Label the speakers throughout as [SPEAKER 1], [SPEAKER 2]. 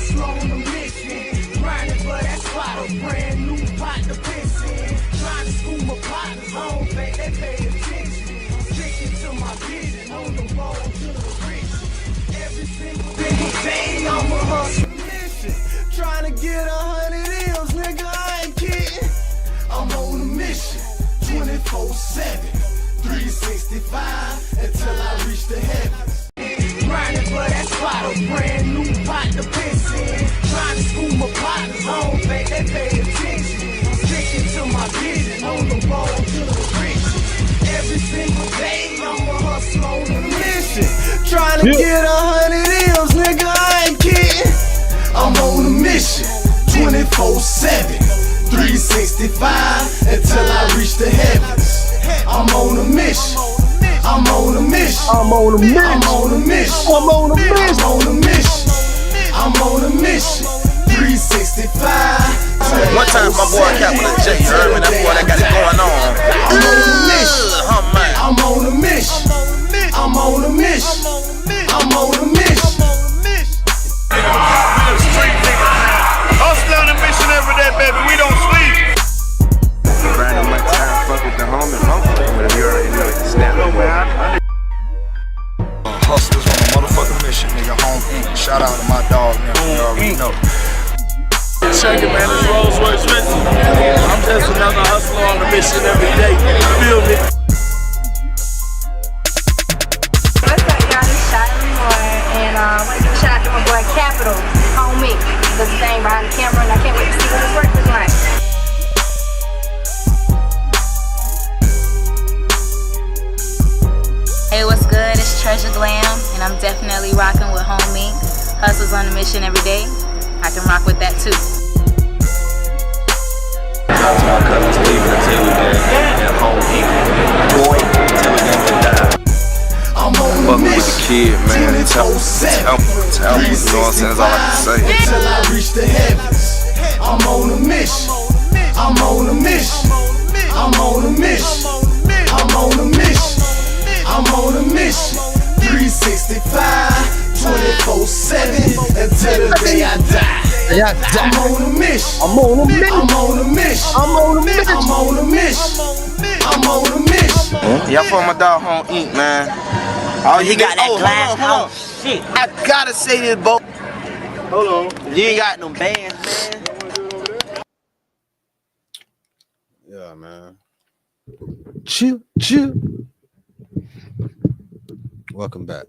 [SPEAKER 1] hustle on a mission. Grinding for that spot, a brand new pot to piss in. Trying to school my partners home, they pay attention. Sticking to my vision, on the road to the riches. Every single day, I'm a hustle mission. Trying to get 100 M's, nigga, I ain't kidding. I'm on a mission, 24/7, 365, until I reach the heavens. Grinding for that spot, a brand new pot to piss in. Trying to school my partners home, they pay attention. Sticking to my vision, on the road to the riches. Every single day, I'm a hustle on a mission. Trying to get 100 M's, nigga, I ain't kidding. I'm on a mission, 24/7, 365, until I reach the heavens. I'm on a mission. I'm on a mission.
[SPEAKER 2] I'm on a mission.
[SPEAKER 1] I'm on a mission.
[SPEAKER 2] I'm on a mission.
[SPEAKER 1] I'm on a mission. I'm on a mission. 365.
[SPEAKER 3] One time my boy Capital J, you heard me? That boy that got it going on.
[SPEAKER 1] I'm on a mission. I'm on a mission. I'm on a mission. I'm on a mission.
[SPEAKER 4] Hustle on a mission every day, baby. We don't sleep.
[SPEAKER 3] Grinding my time, fuck with the homie, but you already know it. Snap it, man.
[SPEAKER 4] Hustlers on a motherfucking mission, nigga. Home Inc. Shout out to my dog, man. You already know.
[SPEAKER 5] Check it, man. It's Rolls Royce Richie. I'm just another hustler on a mission every day. Feel me?
[SPEAKER 6] What's up, y'all? This is Shotty Moore, and I want to give a shout out to my boy Capital, Home Inc. Does the thing behind the camera, and I can't wait to see what his work is like.
[SPEAKER 7] Hey, what's good? It's Treasure Glam, and I'm definitely rocking with Home Inc. Hustles on a mission every day. I can rock with that too.
[SPEAKER 3] Shout out to my cousins leaving the Tilly, man. And Home Inc. Boy, Tilly never died.
[SPEAKER 1] I'm on a
[SPEAKER 3] Fuck with
[SPEAKER 1] mission.
[SPEAKER 3] the kid, man. Tell him, you know what I'm saying? That's all I can say.
[SPEAKER 1] Until I reach the heavens. I'm on a mission. I'm on a mission. I'm on a mission. I'm on a mission. I'm on a mission. 365, 24/7, until the day I die. I'm on a mission.
[SPEAKER 2] I'm on a mission.
[SPEAKER 1] I'm on a mission.
[SPEAKER 2] I'm on a mission.
[SPEAKER 1] I'm on a mission. I'm on a mission.
[SPEAKER 3] Y'all for my dog Home Inc, man. Oh, you got that glass house.
[SPEAKER 8] Shit,
[SPEAKER 3] I gotta say this, Bo.
[SPEAKER 8] hold on. You ain't got no bands, man.
[SPEAKER 9] Yeah, man. Chill. Welcome back.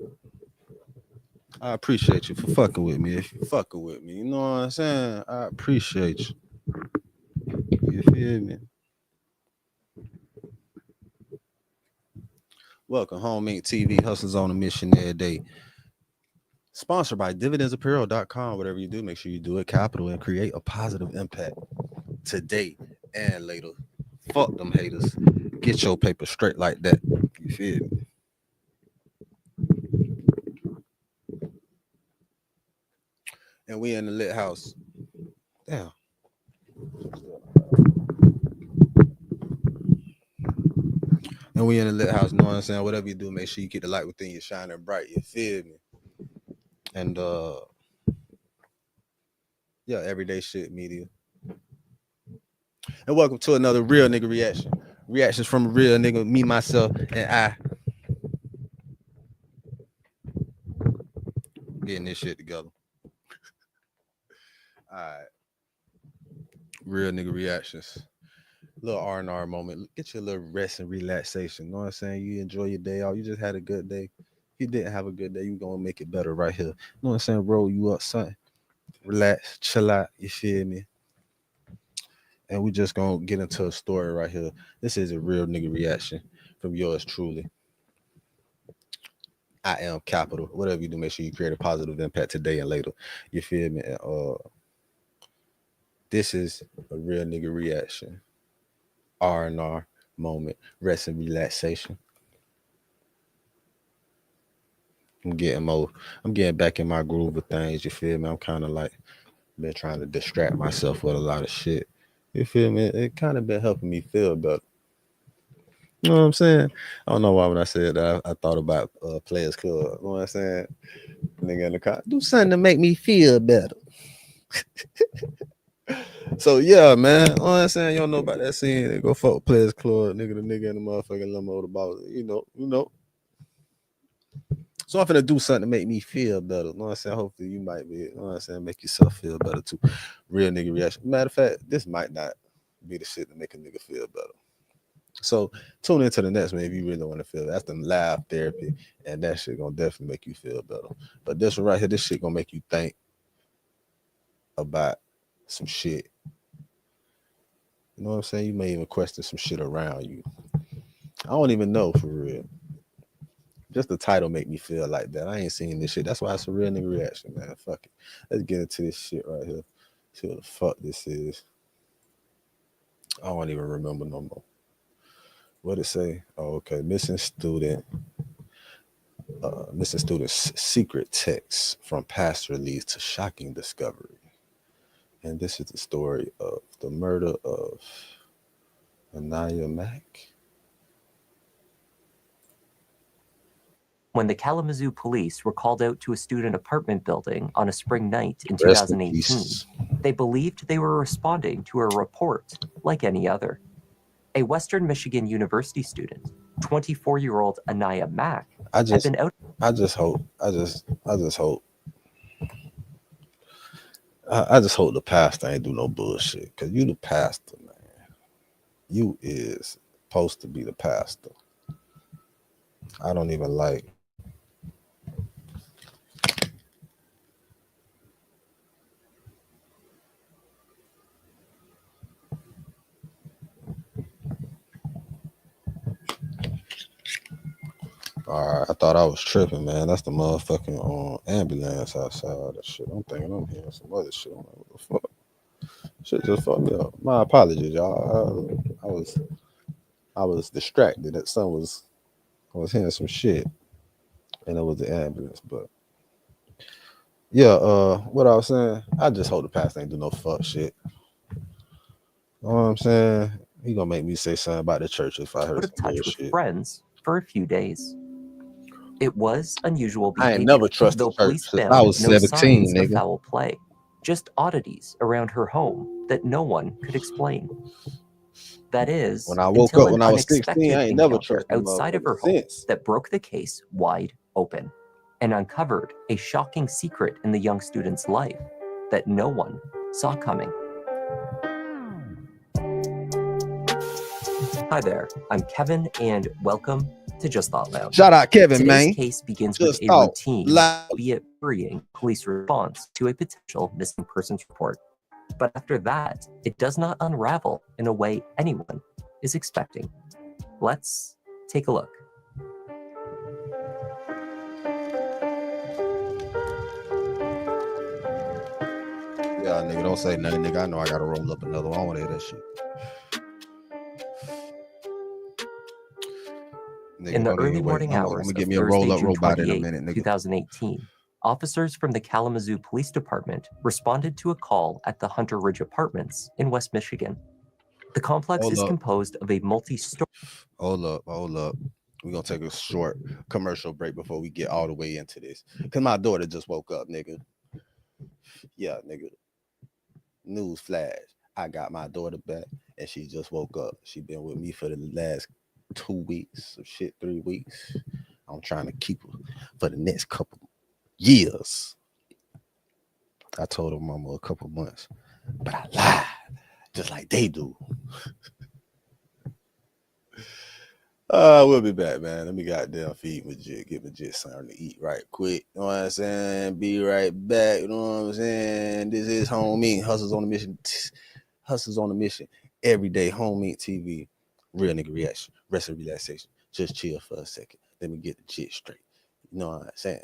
[SPEAKER 9] I appreciate you for fucking with me. If you fucking with me, you know what I'm saying? I appreciate you. You feel me? Welcome, Home Inc. TV, Hustlers on a Mission every day. Sponsored by dividendsapparel.com. Whatever you do, make sure you do it capital and create a positive impact today and later. Fuck them haters. Get your paper straight like that. You feel me? And we in the lit house. Damn. And we in the lit house, you know what I'm saying? Whatever you do, make sure you keep the light within you shining bright. You feel me? And yeah, everyday shit media. And welcome to another real nigga reaction. Reactions from a real nigga, me, myself, and I. Getting this shit together. All right. Real nigga reactions. Little R&R moment. Get your little rest and relaxation. You know what I'm saying? You enjoy your day off. You just had a good day. If you didn't have a good day, you're going to make it better right here. You know what I'm saying? Roll you up, son. Relax, chill out. You feel me? And we just going to get into a story right here. This is a real nigga reaction from yours truly. I am Capital. Whatever you do, make sure you create a positive impact today and later. You feel me? This is a real nigga reaction. R&R moment. Rest and relaxation. I'm getting back in my groove of things. You feel me? I'm kind of like been trying to distract myself with a lot of shit. You feel me? It kind of been helping me feel better. You know what I'm saying? I don't know why when I said that I thought about Players Club. You know what I'm saying? Nigga in the car, do something to make me feel better. So yeah, man. You know what I'm saying? You don't know about that scene. They go fuck Players Club, nigga, the nigga in the motherfucking limo, the ball. You know. So I'm finna do something to make me feel better. You know what I'm saying? Hopefully you might be, you know what I'm saying, make yourself feel better too. Real nigga reaction. Matter of fact, this might not be the shit to make a nigga feel better. So tune into the next one if you really want to feel it. That's the live therapy, and that shit gonna definitely make you feel better. But this one right here, this shit gonna make you think about some shit. You know what I'm saying? You may even question some shit around you. I don't even know for real. Just the title make me feel like that. I ain't seen this shit. That's why it's a real nigga reaction, man. Fuck it. Let's get into this shit right here. See what the fuck this is. I don't even remember no more. What it say? Oh, okay. Missing student's secret text from pastor leads to shocking discovery. And this is the story of the murder of Anaya Mack.
[SPEAKER 10] When the Kalamazoo police were called out to a student apartment building on a spring night in 2018, they believed they were responding to a report like any other. A Western Michigan University student, 24-year-old Anaya Mack, had been out.
[SPEAKER 9] I just hope the pastor ain't do no bullshit. Cause you the pastor, man. You is supposed to be the pastor. I don't even like. All right, I thought I was tripping, man. That's the motherfucking ambulance outside. That shit. I'm thinking I'm hearing some other shit. I'm like, what the fuck? Shit just fucked me up. My apologies, y'all. I was distracted. That I was hearing some shit, and it was the ambulance. But yeah, what I was saying, I just hope the pastor ain't do no fuck shit. You know what I'm saying? He gonna make me say something about the church if I heard some
[SPEAKER 10] touch
[SPEAKER 9] bullshit.
[SPEAKER 10] With friends for a few days. It was unusual behavior.
[SPEAKER 9] I ain't never trusted
[SPEAKER 10] though
[SPEAKER 9] church
[SPEAKER 10] police
[SPEAKER 9] since
[SPEAKER 10] found
[SPEAKER 9] I was
[SPEAKER 10] no
[SPEAKER 9] 17,
[SPEAKER 10] signs
[SPEAKER 9] nigga.
[SPEAKER 10] of foul play, just oddities around her home that no one could explain. That is,
[SPEAKER 9] when I woke up when I was 16, I ain't never trusted
[SPEAKER 10] outside of her home that broke the case wide open and uncovered a shocking secret in the young student's life that no one saw coming. Hi there, I'm Kevin, and welcome to Just Thought Loud.
[SPEAKER 9] Shout out Kevin, man.
[SPEAKER 10] Today's case begins with a routine, albeit worrying, police response to a potential missing persons report. But after that, it does not unravel in a way anyone is expecting. Let's take a look.
[SPEAKER 9] Yeah, nigga, don't say nothing, nigga. I know I gotta roll up another one. I want to hear that shit. Nigga,
[SPEAKER 10] in the early morning hours of Thursday, June 28, 2018, officers from the Kalamazoo Police Department responded to a call at the Hunter Ridge Apartments in West Michigan. The complex is composed of a multi-story.
[SPEAKER 9] Hold up. We're gonna take a short commercial break before we get all the way into this. Cause my daughter just woke up, nigga. Yeah, nigga. News flash. I got my daughter back and she just woke up. She been with me for the last 2 weeks, 3 weeks. I'm trying to keep her for the next couple years. I told her mama a couple months, but I lied just like they do. We'll be back, man. Let me goddamn feed Majid, get Majid something to eat right quick. You know what I'm saying? Be right back. You know what I'm saying? This is Home Inc. Hustles on the mission. Hustles on the mission. Every day, Home Inc. TV. Real nigga reaction. Rest and relaxation. Just chill for a second. Let me get the shit straight. You know what I'm saying?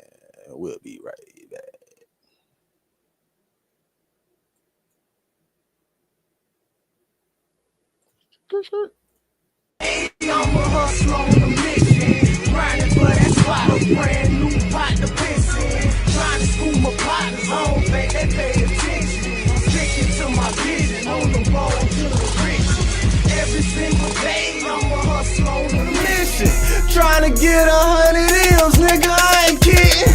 [SPEAKER 9] We'll be right back.
[SPEAKER 1] I'm a hustler on a mission, grinding for that spot, a brand new pot to piss in. Trying to school my partners home, they pay attention. I'm sticking to my vision, on the road to the riches. Every single day, I'm a hustler on a mission, trying to get 100 M's, nigga, I ain't kidding.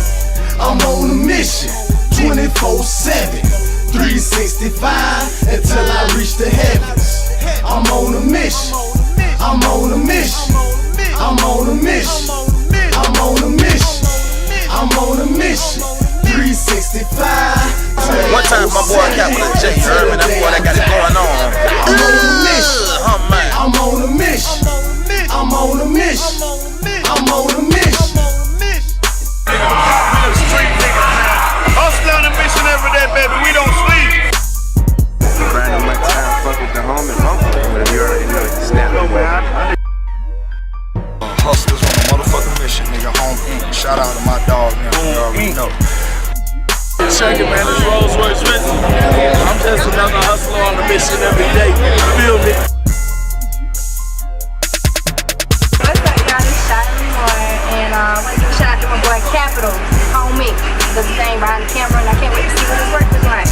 [SPEAKER 1] I'm on a mission, 24/7. 365 until I reach the heavens. I'm on a mission. I'm on a mission. I'm on a mission. I'm on a mission. I'm on a mission. 365.
[SPEAKER 8] One time my boy Capital J, you heard me? That boy that got it going on.
[SPEAKER 1] I'm on a mission. I'm on a mission. I'm on a mission. I'm on a mission.
[SPEAKER 5] Street niggas, man. Hustle on a mission every day, baby. We don't sleep.
[SPEAKER 3] Random like time, fuck with the homie, but you already know it's snap.
[SPEAKER 4] Hustlers on a motherfucking mission, nigga. Home Inc. Shout out to my dog, man. You already know.
[SPEAKER 5] Check it, man. It's Rolls Royce Vincent. I'm just another hustler on a mission every day. You feel me?
[SPEAKER 6] What's up, y'all? It's Shiley Moore, and I want to give a shout out to my boy Capital, homie. He does the thing behind the camera, and I can't wait to see what his work is like.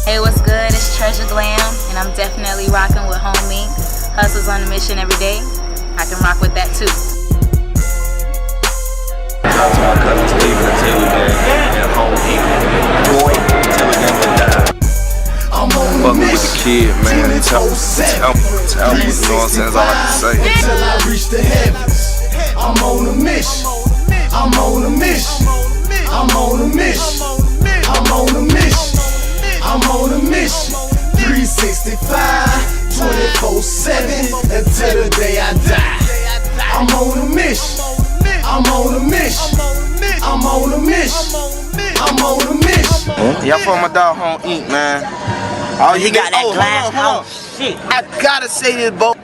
[SPEAKER 7] Hey, what's good? It's Treasure Glam, and I'm definitely rocking with Homie. Hustles on a mission every day. I can rock with that too.
[SPEAKER 3] Shout out to my cousins leaving the tail gang and home Inc. Boy, till the end die.
[SPEAKER 1] I'm on a
[SPEAKER 3] Fucking with the
[SPEAKER 1] mission.
[SPEAKER 3] kid, man. Tell me,
[SPEAKER 1] 24/7.
[SPEAKER 3] you know what I'm saying? That's all I can say.
[SPEAKER 1] Until I reach the heavens. I'm on a mission. I'm on a mission. I'm on a mission. I'm on a mission. I'm on a mission. 365, 24/7 until the day I die. I'm on a mission. I'm on a mission. I'm on a mission. I'm on a mission.
[SPEAKER 8] Y'all from my dog Home Inc, man. Oh, you got that glass house. Shit. I gotta say this, bro.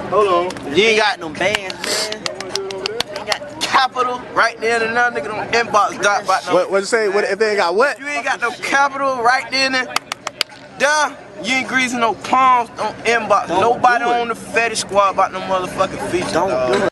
[SPEAKER 5] Hold on.
[SPEAKER 8] You ain't got no bands, man. You ain't got capital right there and another nigga don't inbox dot about no.
[SPEAKER 2] What you say? What if they ain't got what?
[SPEAKER 8] You ain't got no capital right there and duh. You ain't greasing no palms on inbox. Nobody on the fetish squad about no motherfucking features. Don't do it.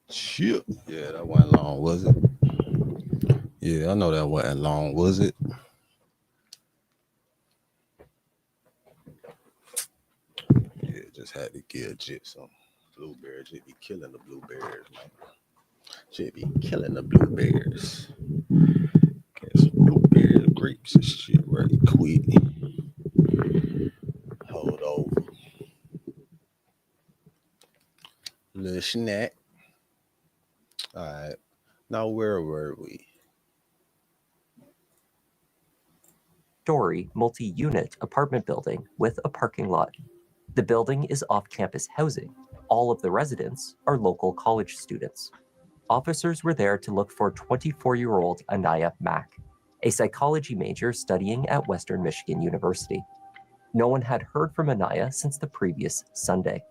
[SPEAKER 9] Shit. Yeah, that wasn't long, was it? Yeah, I know that wasn't long, was it? Yeah, just had to give Jit some blueberries. Jit be killing the blueberries, man. Jit be killing the blueberries. Get some blueberries, grapes and shit right quick. Hold over. Little snack. All right. Now, where were we?
[SPEAKER 10] Story multi-unit apartment building with a parking lot. The building is off-campus housing. All of the residents are local college students. Officers were there to look for 24-year-old Anaya Mack, a psychology major studying at Western Michigan University. No one had heard from Anaya since the previous Sunday.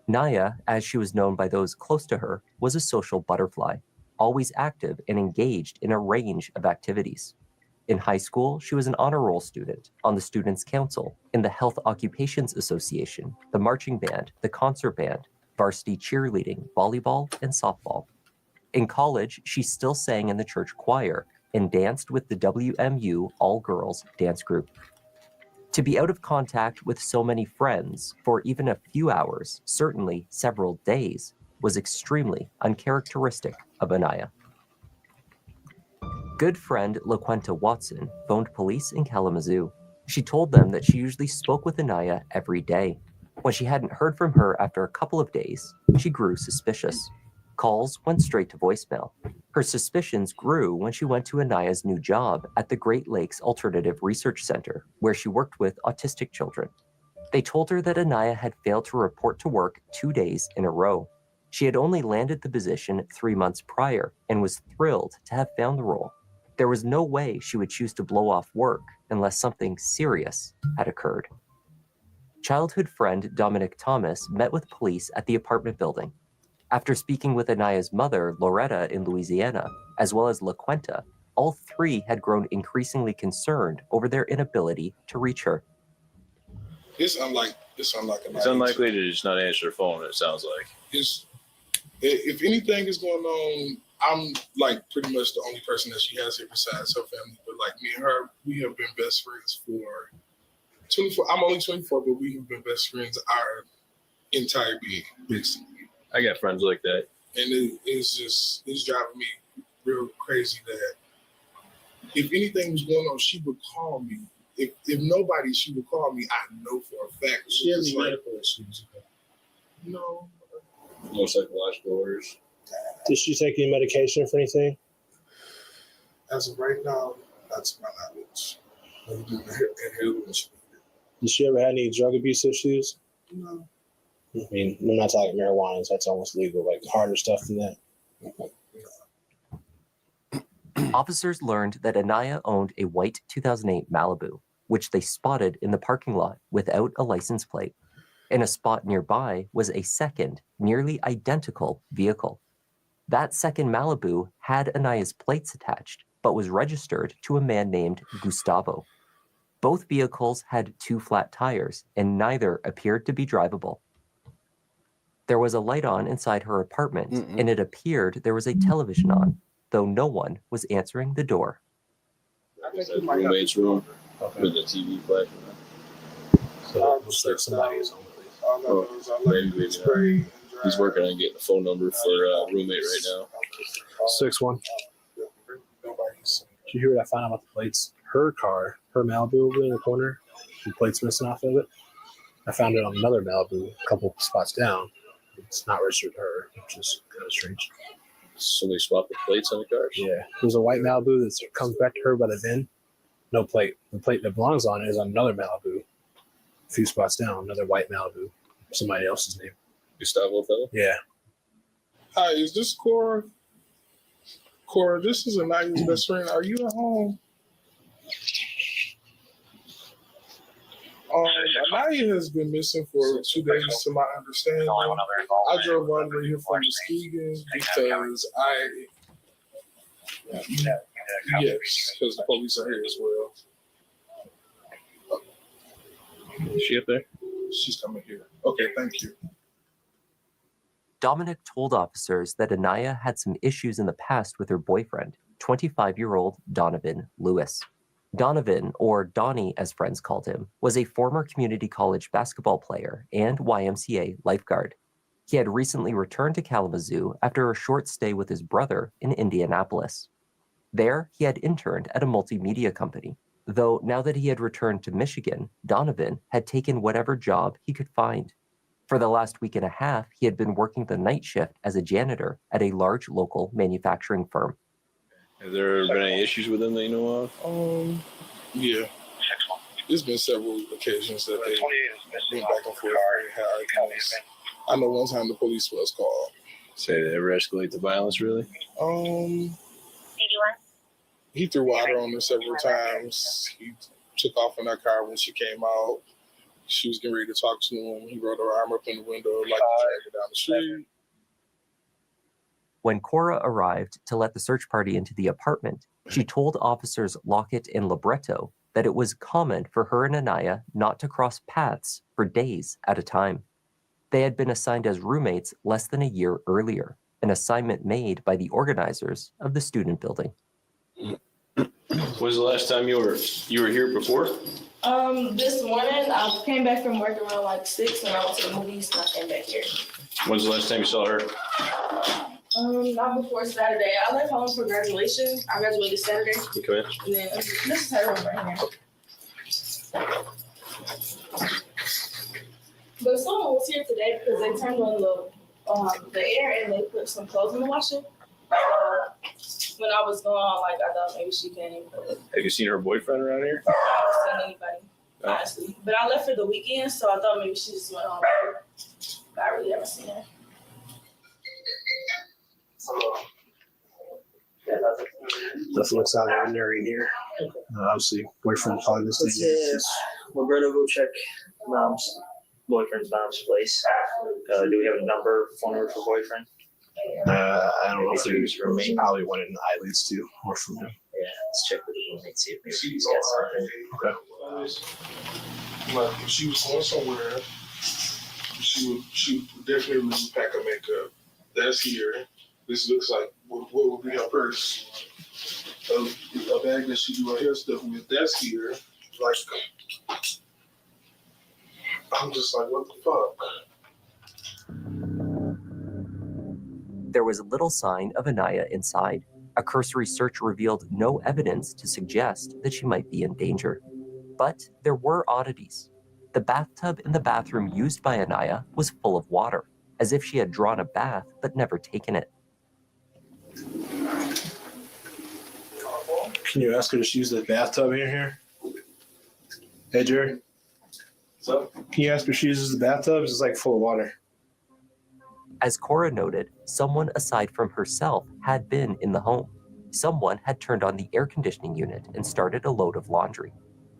[SPEAKER 10] Naya, as she was known by those close to her, was a social butterfly, always active and engaged in a range of activities. In high school, she was an honor roll student on the Students' Council, in the Health Occupations Association, the marching band, the concert band, varsity cheerleading, volleyball, and softball. In college, she still sang in the church choir and danced with the WMU all-girls dance group. To be out of contact with so many friends for even a few hours, certainly several days, was extremely uncharacteristic of Anaya. Good friend LaQuenta Watson phoned police in Kalamazoo. She told them that she usually spoke with Anaya every day. When she hadn't heard from her after a couple of days, she grew suspicious. Calls went straight to voicemail. Her suspicions grew when she went to Anaya's new job at the Great Lakes Alternative Research Center, where she worked with autistic children. They told her that Anaya had failed to report to work 2 days in a row. She had only landed the position 3 months prior and was thrilled to have found the role. There was no way she would choose to blow off work unless something serious had occurred. Childhood friend Dominic Thomas met with police at the apartment building. After speaking with Anaya's mother, Loretta, in Louisiana, as well as LaQuenta, all three had grown increasingly concerned over their inability to reach her.
[SPEAKER 4] It's unlike It's unlikely.
[SPEAKER 11] It's unlikely to just not answer the phone, it sounds like.
[SPEAKER 4] If anything is going on, I'm like pretty much the only person that she has here besides her family. But like me and her, we have been best friends for 24. I'm only 24, but we have been best friends our entire being, basically.
[SPEAKER 11] I got friends like that.
[SPEAKER 4] And it's driving me real crazy that if anything was going on, she would call me. If nobody, she would call me. I know for a fact.
[SPEAKER 12] She has any medical issues?
[SPEAKER 4] No.
[SPEAKER 11] No psychological orders.
[SPEAKER 12] Does she take any medication for anything?
[SPEAKER 4] As of right now, that's my knowledge.
[SPEAKER 12] Did she ever have any drug abuse issues?
[SPEAKER 4] No.
[SPEAKER 12] I mean, I'm not talking marijuana, so that's almost legal, like harder stuff than that.
[SPEAKER 10] Officers learned that Anaya owned a white 2008 Malibu, which they spotted in the parking lot without a license plate. In a spot nearby was a second, nearly identical vehicle. That second Malibu had Anaya's plates attached, but was registered to a man named Gustavo. Both vehicles had 2 flat tires, and neither appeared to be drivable. There was a light on inside her apartment, and it appeared there was a television on, though no one was answering the door.
[SPEAKER 11] Is that roommate's room with the TV flashing?
[SPEAKER 12] So it looks like somebody is home.
[SPEAKER 11] Maybe not. He's working on getting a phone number for roommate right now.
[SPEAKER 12] 6-1. Did you hear what I found out about the plates? Her car, her Malibu in the corner, the plates missing off of it. I found it on another Malibu, a couple spots down. It's not registered to her, which is kind of strange.
[SPEAKER 11] So they swapped the plates on the cars?
[SPEAKER 12] Yeah. There's a white Malibu that comes back to her by the VIN. No plate. The plate that belongs on it is on another Malibu. A few spots down, another white Malibu. Somebody else's name.
[SPEAKER 11] Gustavo fellow?
[SPEAKER 12] Yeah.
[SPEAKER 4] Hi, is this Cora? Cora, this is Anaya's best friend. Are you at home? Anaya has been missing for 2 days, to my understanding. I drove all the way here from Muskegon because yes, because the police are here as well.
[SPEAKER 11] Is she up there?
[SPEAKER 4] She's coming here. Okay, thank you.
[SPEAKER 10] Dominic told officers that Anaya had some issues in the past with her boyfriend, 25-year-old Donovan Lewis. Donovan, or Donnie as friends called him, was a former community college basketball player and YMCA lifeguard. He had recently returned to Kalamazoo after a short stay with his brother in Indianapolis. There, he had interned at a multimedia company, though now that he had returned to Michigan, Donovan had taken whatever job he could find. For the last week and a half, he had been working the night shift as a janitor at a large local manufacturing firm.
[SPEAKER 11] Have there been any issues with them that you know of?
[SPEAKER 4] Yeah. There's been several occasions that they went back and forth and had arguments. I know one time the police was called.
[SPEAKER 11] Say they ever escalate the violence, really?
[SPEAKER 4] He threw water on her several times. He took off in her car when she came out. She was getting ready to talk to him. He rolled her arm up in the window like to drag her down the street.
[SPEAKER 10] When Cora arrived to let the search party into the apartment, she told officers Lockett and Libretto that it was common for her and Anaya not to cross paths for days at a time. They had been assigned as roommates less than a year earlier, an assignment made by the organizers of the student building.
[SPEAKER 11] When was the last time you were here before?
[SPEAKER 13] This morning I came back from work around like 6 and I went to the movies and I came back here.
[SPEAKER 11] When's the last time you saw her?
[SPEAKER 13] Not before Saturday. I left home for graduation. I graduated Saturday.
[SPEAKER 11] You come in.
[SPEAKER 13] And then this is her room right here. But someone was here today because they turned on the air and they put some clothes in the washer. When I was gone, like I thought maybe she came.
[SPEAKER 11] Have you seen her boyfriend around here?
[SPEAKER 13] I haven't seen anybody, honestly. But I left for the weekend, so I thought maybe she just went home. But I really haven't seen her.
[SPEAKER 12] Nothing looks out of the ordinary in here. Obviously, boyfriend probably this thing.
[SPEAKER 14] Yes. Roberto, go check boyfriend's mom's place. Do we have a phone number for boyfriend?
[SPEAKER 12] I don't know if he was roommate. Probably went in the eyelids too, or from him.
[SPEAKER 14] Yeah, let's check with the roommate, see if maybe he's got something.
[SPEAKER 12] Okay.
[SPEAKER 4] Like if she was going somewhere, She would definitely pack her makeup. That's here. This looks like what would be her purse. A bag that she do her hair stuff with. That's here. Like, I'm just like, what the fuck?
[SPEAKER 10] There was little sign of Anaya inside. A cursory search revealed no evidence to suggest that she might be in danger. But there were oddities. The bathtub in the bathroom used by Anaya was full of water, as if she had drawn a bath but never taken it.
[SPEAKER 12] Can you ask her to use the bathtub in here? Hey, Jerry. What's up? Can you ask her if she uses the bathtub? It's like full of water.
[SPEAKER 10] As Cora noted, someone aside from herself had been in the home. Someone had turned on the air conditioning unit and started a load of laundry.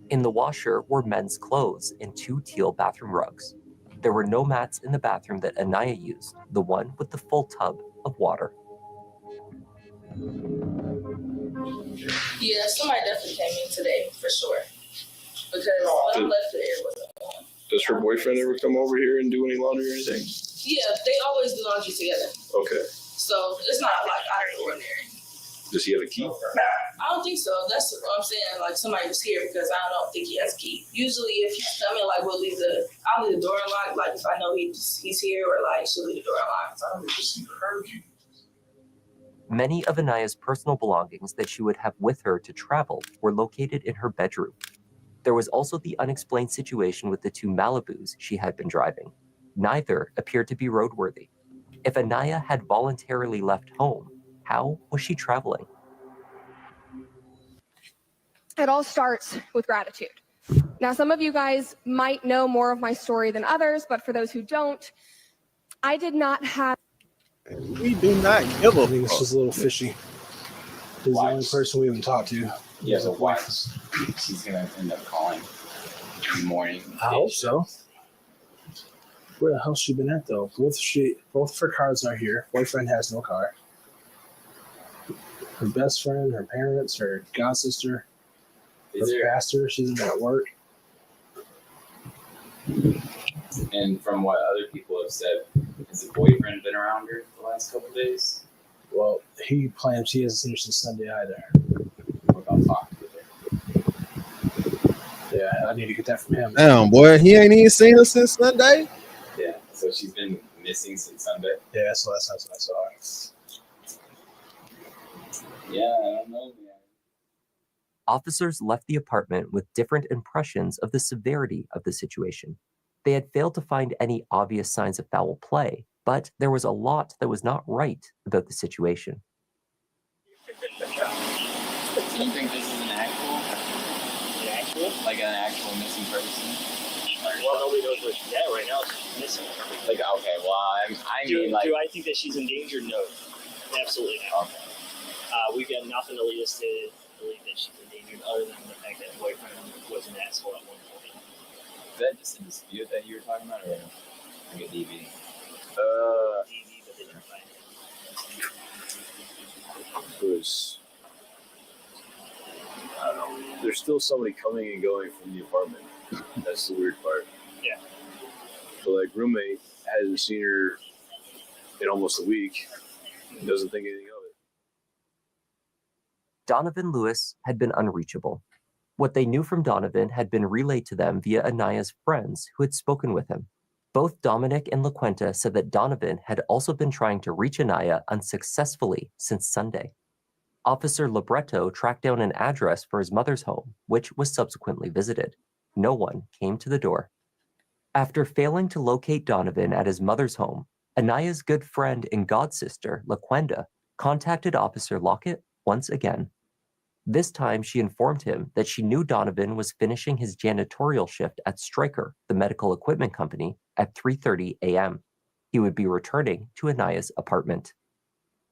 [SPEAKER 10] In the washer were men's clothes and 2 teal bathroom rugs. There were no mats in the bathroom that Anaya used, the one with the full tub of water.
[SPEAKER 13] Yeah, somebody definitely came in today, for sure. Because when I left, the air wasn't on.
[SPEAKER 11] Does her boyfriend ever come over here and do any laundry or anything?
[SPEAKER 13] Yeah, they always do laundry together.
[SPEAKER 11] Okay.
[SPEAKER 13] So it's not like out of the ordinary.
[SPEAKER 11] Does he have a key?
[SPEAKER 13] I don't think so. That's what I'm saying. Like somebody was here because I don't think he has a key. Usually, if he's coming, like I'll leave the door unlocked. Like if I know he's here, or like she'll leave the door unlocked. So I don't just see her key.
[SPEAKER 10] Many of Anaya's personal belongings that she would have with her to travel were located in her bedroom. There was also the unexplained situation with the 2 Malibus she had been driving. Neither appeared to be roadworthy. If Anaya had voluntarily left home, how was she traveling?
[SPEAKER 15] It all starts with gratitude. Now, some of you guys might know more of my story than others, but for those who don't, I did not have...
[SPEAKER 9] We do not give a
[SPEAKER 12] I think it's just a little fishy. He's the only person we even talked to.
[SPEAKER 16] Yeah, so why she's gonna end up calling in the morning.
[SPEAKER 12] I hope so. Where the hell's she been at though? Both of her cars are here. Boyfriend has no car. Her best friend, her parents, her god sister, her pastor. She's been at work.
[SPEAKER 16] And from what other people have said, has the boyfriend been around her the last couple of days?
[SPEAKER 12] Well, he claims he hasn't seen her since Sunday either.
[SPEAKER 16] What about talking with her?
[SPEAKER 12] Yeah, I need to get that from him.
[SPEAKER 9] Damn, boy, he ain't even seen her since Sunday.
[SPEAKER 16] Yeah, so she's been missing since Sunday.
[SPEAKER 12] Yeah, that's the last time I saw her.
[SPEAKER 16] Yeah, I don't know, man.
[SPEAKER 10] Officers left the apartment with different impressions of the severity of the situation. They had failed to find any obvious signs of foul play, but there was a lot that was not right about the situation.
[SPEAKER 16] Do you think this is an actual? Like an actual missing person?
[SPEAKER 14] Well, nobody knows where she's at right now. She's missing.
[SPEAKER 16] Like, okay, well,
[SPEAKER 14] Do I think that she's endangered? No, absolutely not.
[SPEAKER 16] Okay.
[SPEAKER 14] We've got nothing to lead us to believe that she's endangered, other than the fact that boyfriend was an asshole at one point.
[SPEAKER 16] Is that just a dispute that you were talking about, or like a DV?
[SPEAKER 14] DV, but they didn't find it.
[SPEAKER 11] Because I don't know. There's still somebody coming and going from the apartment. That's the weird part.
[SPEAKER 14] Yeah.
[SPEAKER 11] So like roommate hasn't seen her in almost a week. Doesn't think anything of it.
[SPEAKER 10] Donovan Lewis had been unreachable. What they knew from Donovan had been relayed to them via Anaya's friends who had spoken with him. Both Dominic and LaQuenta said that Donovan had also been trying to reach Anaya unsuccessfully since Sunday. Officer Libretto tracked down an address for his mother's home, which was subsequently visited. No one came to the door. After failing to locate Donovan at his mother's home, Anaya's good friend and godsister, LaQuenta, contacted Officer Lockett once again. This time, she informed him that she knew Donovan was finishing his janitorial shift at Stryker, the medical equipment company, at 3:30 a.m. He would be returning to Anaya's apartment.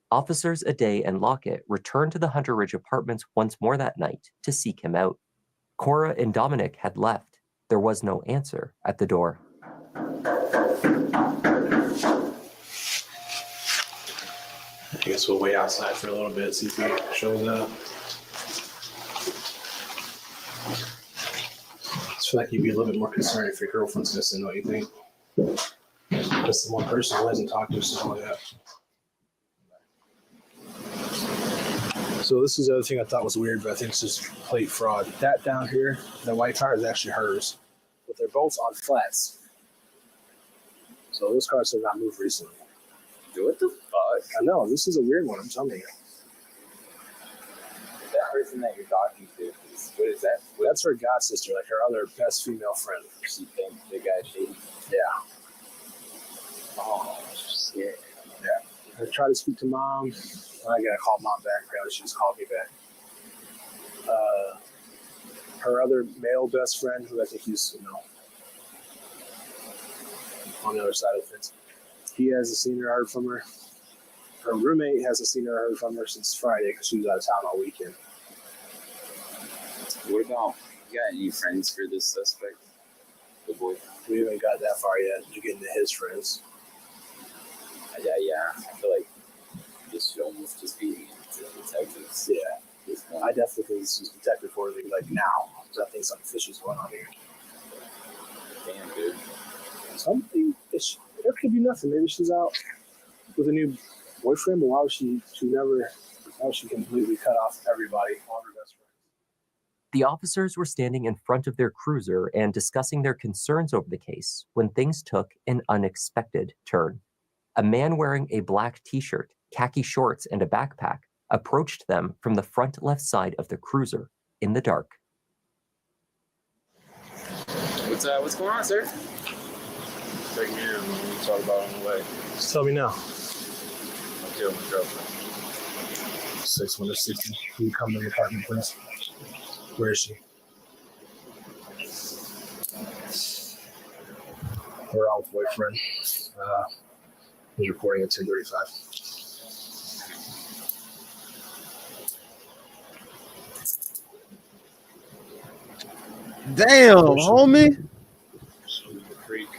[SPEAKER 10] Officers Aday and Lockett returned to the Hunter Ridge apartments once more that night to seek him out. Cora and Dominic had left. There was no answer at the door.
[SPEAKER 12] I guess we'll wait outside for a little bit, see if he shows up. I feel like you'd be a little bit more concerned if your girlfriend's missing, don't you think? Just the one person who hasn't talked to us all yet. So this is the other thing I thought was weird, but I think it's just plate fraud. That down here, the white car is actually hers, but they're both on flats. So those cars have not moved recently.
[SPEAKER 16] Dude, what the fuck?
[SPEAKER 12] I know, this is a weird one, I'm telling you.
[SPEAKER 16] That person that you're talking to, what is that?
[SPEAKER 12] That's her god sister, like her other best female friend.
[SPEAKER 16] She thinks the guy shady.
[SPEAKER 12] Yeah.
[SPEAKER 16] Oh, shit.
[SPEAKER 12] Yeah. I tried to speak to mom. I gotta call mom back. Apparently, she just called me back. Her other male best friend, who I think he's, on the other side of the fence, he hasn't seen or heard from her. Her roommate hasn't seen or heard from her since Friday because she was out of town all weekend.
[SPEAKER 16] What about, you got any friends for this suspect? The boy?
[SPEAKER 12] We haven't got that far yet to get into his friends.
[SPEAKER 16] Yeah. I feel like this should almost just be detectives.
[SPEAKER 12] Yeah. I definitely think this is detective worthy, like now. Because I think something fishy is going on here.
[SPEAKER 16] Damn, dude.
[SPEAKER 12] Something fishy. There could be nothing. Maybe she's out with a new boyfriend, but why was she completely cut off everybody on her best friend?
[SPEAKER 10] The officers were standing in front of their cruiser and discussing their concerns over the case when things took an unexpected turn. A man wearing a black t-shirt, khaki shorts, and a backpack approached them from the front left side of the cruiser in the dark.
[SPEAKER 16] What's going on, sir?
[SPEAKER 5] Take me in, man. We'll talk about it on the way.
[SPEAKER 12] Just tell me now.
[SPEAKER 5] I killed my girlfriend.
[SPEAKER 12] 6160. Can you come to the apartment, please? Where is she? We're out with boyfriend. He's reporting at 10:35.
[SPEAKER 9] Damn, homie.
[SPEAKER 11] Creek.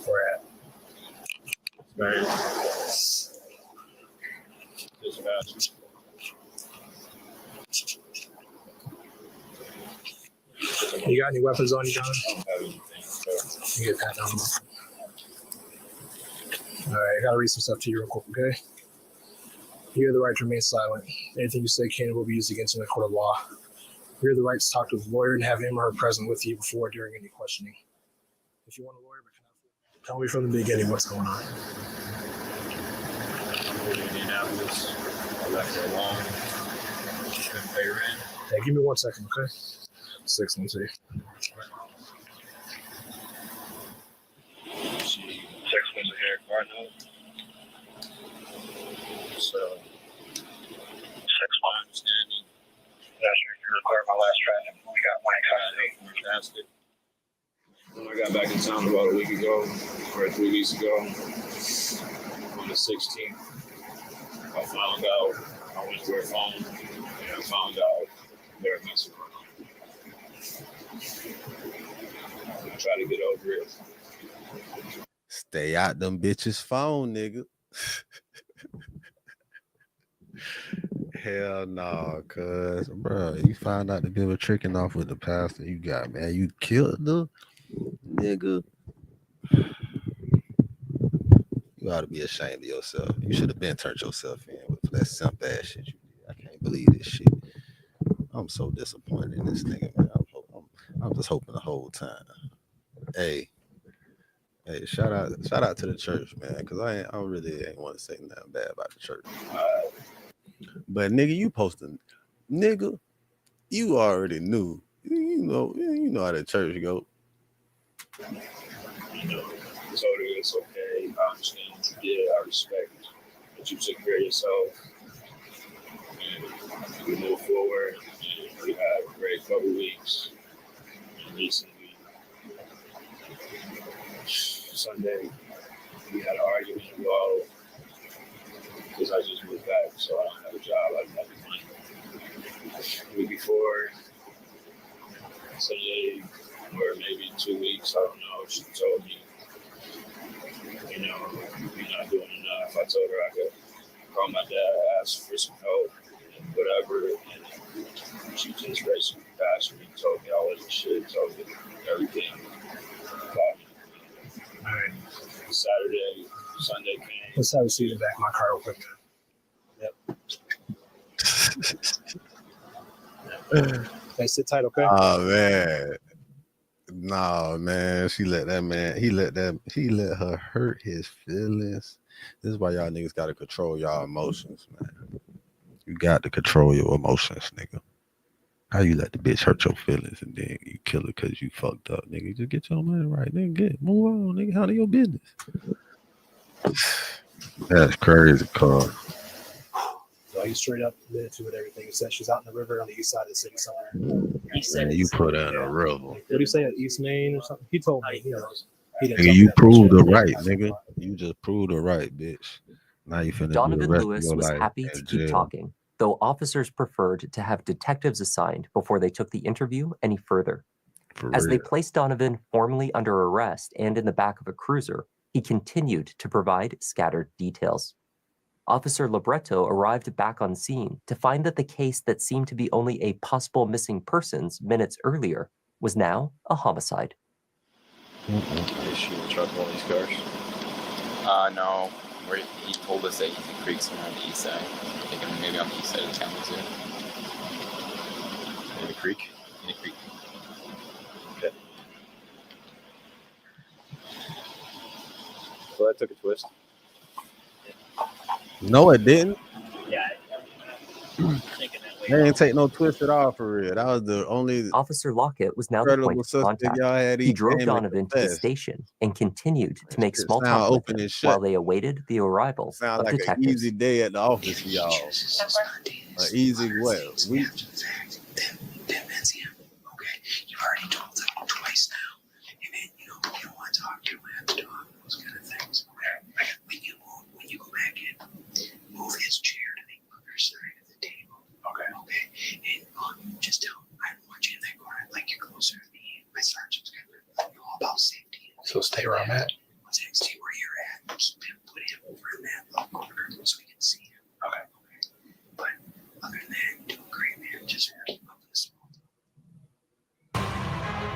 [SPEAKER 12] Where at?
[SPEAKER 11] Right. Dispatch.
[SPEAKER 12] You got any weapons on you, John?
[SPEAKER 11] I don't have anything. So.
[SPEAKER 12] You get that down. All right, I gotta read some stuff to you real quick, okay? You have the right to remain silent. Anything you say can and will be used against you in a court of law. You have the right to talk to a lawyer and have him or her present with you before or during any questioning. If you want a lawyer, but cannot, tell me from the beginning what's going on.
[SPEAKER 11] I'm in Indianapolis. I left her alone. She couldn't pay rent.
[SPEAKER 12] Hey, give me 1 second, okay? 612.
[SPEAKER 11] 6 months here, Cardinal. So, 6 months understanding. That's your record my last draft. We got one fantastic. When I got back in town about a week ago, or 3 weeks ago, on the 16th, I found out, I went to her phone, and I found out they were messing around. I try to get over it.
[SPEAKER 9] Stay out them bitches' phone, nigga. Hell no, cuz, bro, you find out the bill of tricking off with the pastor you got, man. You killed the nigga. You ought to be ashamed of yourself. You should have been turned yourself in with that simp ass shit you did. I can't believe this shit. I'm so disappointed in this nigga, man. I'm just hoping the whole time. Hey, shout out to the church, man, because I really ain't want to say nothing bad about the church. But nigga, you posting, nigga, you already knew. You know how the church go.
[SPEAKER 11] You know, so it's okay. I understand what you did. I respect that you took care of yourself. And we move forward. And we had a great couple weeks. And recently, Sunday, we had an argument involved because I just moved back, so I don't have a job. I don't have the money. The week before, Sunday, or maybe 2 weeks, I don't know, she told me, you know, you're not doing enough. I told her I could call my dad, ask for some help, and whatever. And she just raised some compassion and told me I wasn't shit, told me everything about me. Saturday, Sunday came.
[SPEAKER 12] Let's have a seat in the back of my car real quick. Yep. Hey, sit tight, okay?
[SPEAKER 9] Oh man. No, man. He let her hurt his feelings. This is why y'all niggas gotta control y'all emotions, man. You got to control your emotions, nigga. How you let the bitch hurt your feelings and then you kill her because you fucked up, nigga? Just get your money right, nigga. Move on, nigga. Handle your business. That's crazy, Carl.
[SPEAKER 12] So he's straight up admitted to it, everything. He said she's out in the river on the east side of the city somewhere.
[SPEAKER 9] He said you put her in a river.
[SPEAKER 12] What did he say? East Main or something? He told me. He knows. He didn't
[SPEAKER 9] Nigga,
[SPEAKER 12] tell me
[SPEAKER 9] you
[SPEAKER 12] that
[SPEAKER 9] proved
[SPEAKER 12] much
[SPEAKER 9] her
[SPEAKER 12] yet.
[SPEAKER 9] right, nigga. You just proved her right, bitch. Now you finna
[SPEAKER 10] Donovan
[SPEAKER 9] do the rest
[SPEAKER 10] Lewis
[SPEAKER 9] of your
[SPEAKER 10] was
[SPEAKER 9] life
[SPEAKER 10] happy
[SPEAKER 9] in
[SPEAKER 10] to keep
[SPEAKER 9] jail.
[SPEAKER 10] talking, though officers preferred to have detectives assigned before they took the interview any further. As they placed Donovan formally under arrest and in the back of a cruiser, he continued to provide scattered details. Officer Libretto arrived back on scene to find that the case that seemed to be only a possible missing persons minutes earlier was now a homicide.
[SPEAKER 16] Is she in trouble on these cars? No. He told us that Easy Creek's on the east side. I'm thinking maybe on the east side of the Kalamazoo. In the creek? In the creek. Okay. Well, that took a twist.
[SPEAKER 9] No, it didn't.
[SPEAKER 14] Yeah.
[SPEAKER 9] They ain't take no twist at all for real. That was the only
[SPEAKER 10] Officer Lockett was now the point of contact.
[SPEAKER 9] y'all had.
[SPEAKER 10] He drove Donovan to the station and continued to make small talk with him while they awaited the arrival
[SPEAKER 9] Sound
[SPEAKER 10] of
[SPEAKER 9] like
[SPEAKER 10] detectives.
[SPEAKER 9] an easy day at the office for y'all. An easy week.
[SPEAKER 17] That's him. Okay, you've already told them twice now, and then you don't want to talk to him. Have to do those kind of things. Okay, when you go back in, move his chair to the other side of the table. Okay, and just tell him I don't want you in that corner. I'd like you closer to me. My sergeant's gonna know all about safety.
[SPEAKER 12] So stay where I'm at.
[SPEAKER 17] Stay where you're at. Keep him, put him over in that little corner so we can see him. Okay. But other than that, you're doing great, man. Just keep up the small.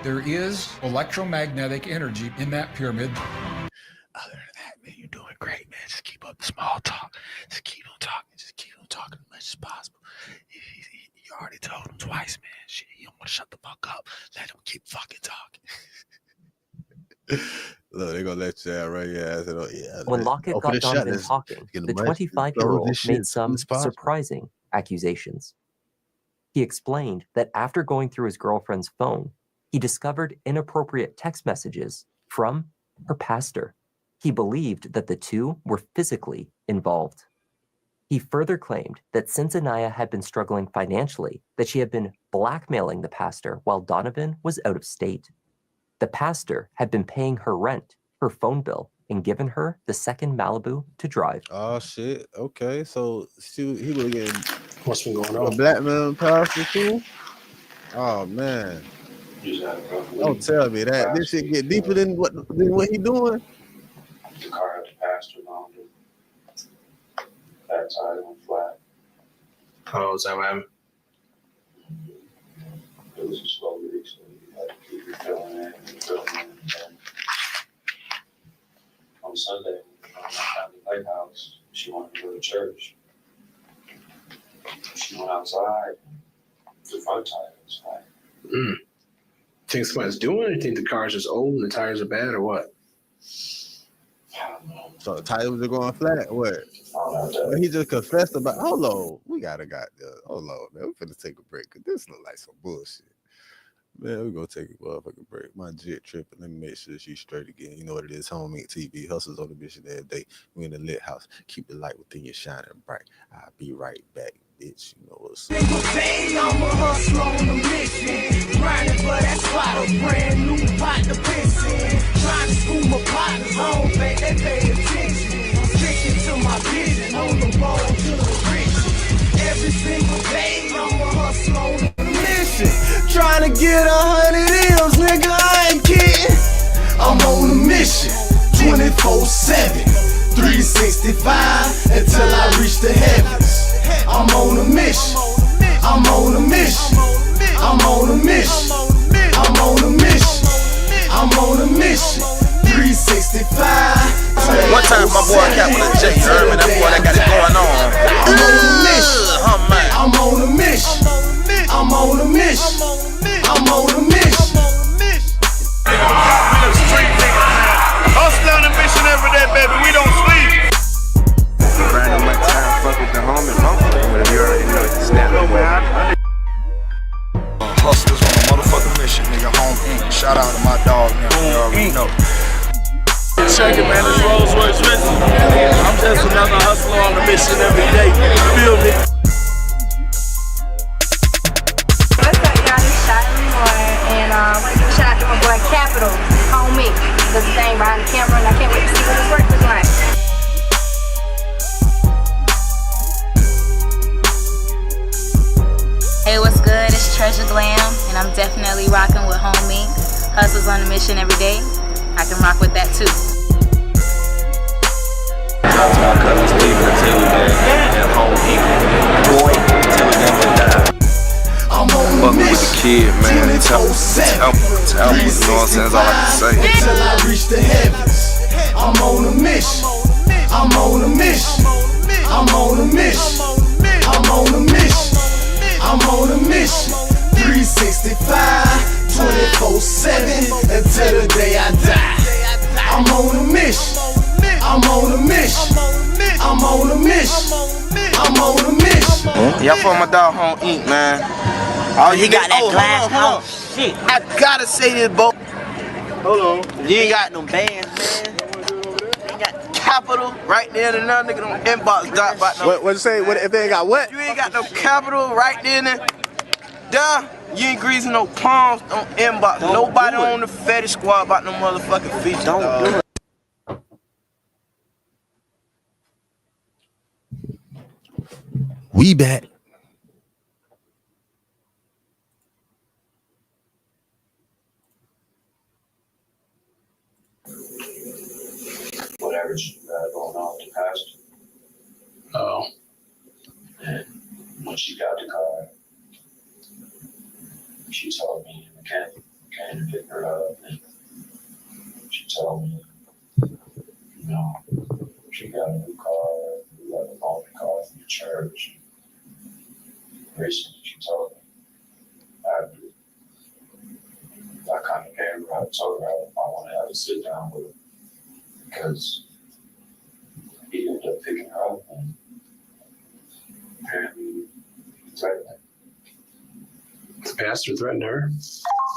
[SPEAKER 18] There is electromagnetic energy in that pyramid.
[SPEAKER 17] Other than that, man, you're doing great, man. Just keep up the small talk. Just keep on talking. Just keep on talking as much as possible. You already told him twice, man. Shit, you don't want to shut the fuck up. Let him keep fucking talking.
[SPEAKER 9] Look, they're gonna let you out right your ass. Yeah,
[SPEAKER 10] When Lockett got Donovan talking, the 25-year-old made some surprising accusations. He explained that after going through his girlfriend's phone, he discovered inappropriate text messages from her pastor. He believed that the two were physically involved. He further claimed that since Anaya had been struggling financially, that she had been blackmailing the pastor while Donovan was out of state. The pastor had been paying her rent, her phone bill, and given her the second Malibu to drive.
[SPEAKER 9] Oh shit. Okay, so he was getting
[SPEAKER 12] what's been going
[SPEAKER 9] a
[SPEAKER 12] on?
[SPEAKER 9] black man pastor too. Oh man. Don't tell me that. This shit get deeper than what he doing.
[SPEAKER 11] The car had the pastor on it. That tire went flat.
[SPEAKER 12] Oh, is that what happened?
[SPEAKER 11] It was a slow release, so you had to keep refilling it and filling it. And on Sunday, when I found the lighthouse, she wanted to go to church. She went outside. The front tire was flat.
[SPEAKER 12] Think somebody's doing it? You think the car's just old and the tires are bad or what?
[SPEAKER 11] I don't know.
[SPEAKER 9] So the tires are going flat. What? Well, he just confessed about. Hold on, we got hold on, man. We're finna take a break because this look like some bullshit. Man, we're gonna take a motherfucking break. My jet tripping. Let me make sure she's straight again. You know what it is. Home Inc. TV. Hustles on the mission every day. We in the lit house. Keep the light within you shining bright. I'll be right back, bitch. You know what's up.
[SPEAKER 1] Single day, I'm a hustler on a mission. Grinding for that spot, a brand new pot to piss in. Trying to school my partners home, babe, they pay attention. I'm sticking to my vision, on the road to the riches. Every single day, I'm a hustler on a mission. Trying to get 100 M's, nigga, I ain't kidding. I'm on a mission, 24/7, 365, until I reach the heavens. I'm on a mission, I'm on a mission, I'm on a mission, I'm on a mission, I'm on a mission, 365,
[SPEAKER 5] with my boy Capital J, you heard me? That boy that got it going on.
[SPEAKER 1] I'm on a mission. I'm on a mission. I'm on a mission.
[SPEAKER 5] We the street niggas, man. Hustle on a mission every day, baby. We don't sleep.
[SPEAKER 8] Random my time, fuck with the homie, whatever you already know, it's snap.
[SPEAKER 5] Hustlers on a motherfucking mission, nigga. Home Inc. Shout out to my dog, man. You already know. Check it, man. It's Rolls Royce Vincent. I'm just another hustler on a mission every day. Feel me?
[SPEAKER 6] What's up, y'all? It's Charlie Moore, and I want to give a shout out to my boy Capital, Home Inc. Does the thing behind the camera, and I can't wait to see what his work is like.
[SPEAKER 7] Hey, what's good? It's Treasure Glam, and I'm definitely rocking with Home Inc. Hustles on a mission every day. I can rock with that too.
[SPEAKER 3] Shout out to my cousins leaving the team, man. And Home Inc. Boy, till we never die.
[SPEAKER 1] I'm on a
[SPEAKER 5] Fuck with the kid, man. Tell me, you know what I'm saying? That's all I can say.
[SPEAKER 1] Until I reach the heavens. I'm on a mission. I'm on a mission. I'm on a mission. I'm on a mission. I'm on a mission. 365, 24/7 until the day I die. I'm on a mission. I'm on a mission. I'm on a mission. I'm on a mission.
[SPEAKER 8] Y'all for my dog Home Inc, man. Oh, you got that glass house. Shit. I gotta say this, Bo. Hold on. You ain't got no bands, man. You ain't got Capital right there, and another nigga don't inbox dot about no.
[SPEAKER 12] What'd you say? What if they ain't got what?
[SPEAKER 8] You ain't got no Capital right there, and duh. You ain't greasing no palms, don't inbox. Nobody on the fetish squad about no motherfucking feature. Don't do it.
[SPEAKER 9] We back.
[SPEAKER 11] Whatever's going on with the pastor.
[SPEAKER 12] Oh.
[SPEAKER 11] And when she got the car, she told me the mechanic came to pick her up, and she told me, you know, she got a new car, we got a loaner car from the church. Recently, she told me, after I kind of gave her, I told her I want to have a sit down with her because he ended up picking her up and apparently he threatened her.
[SPEAKER 12] The pastor threatened her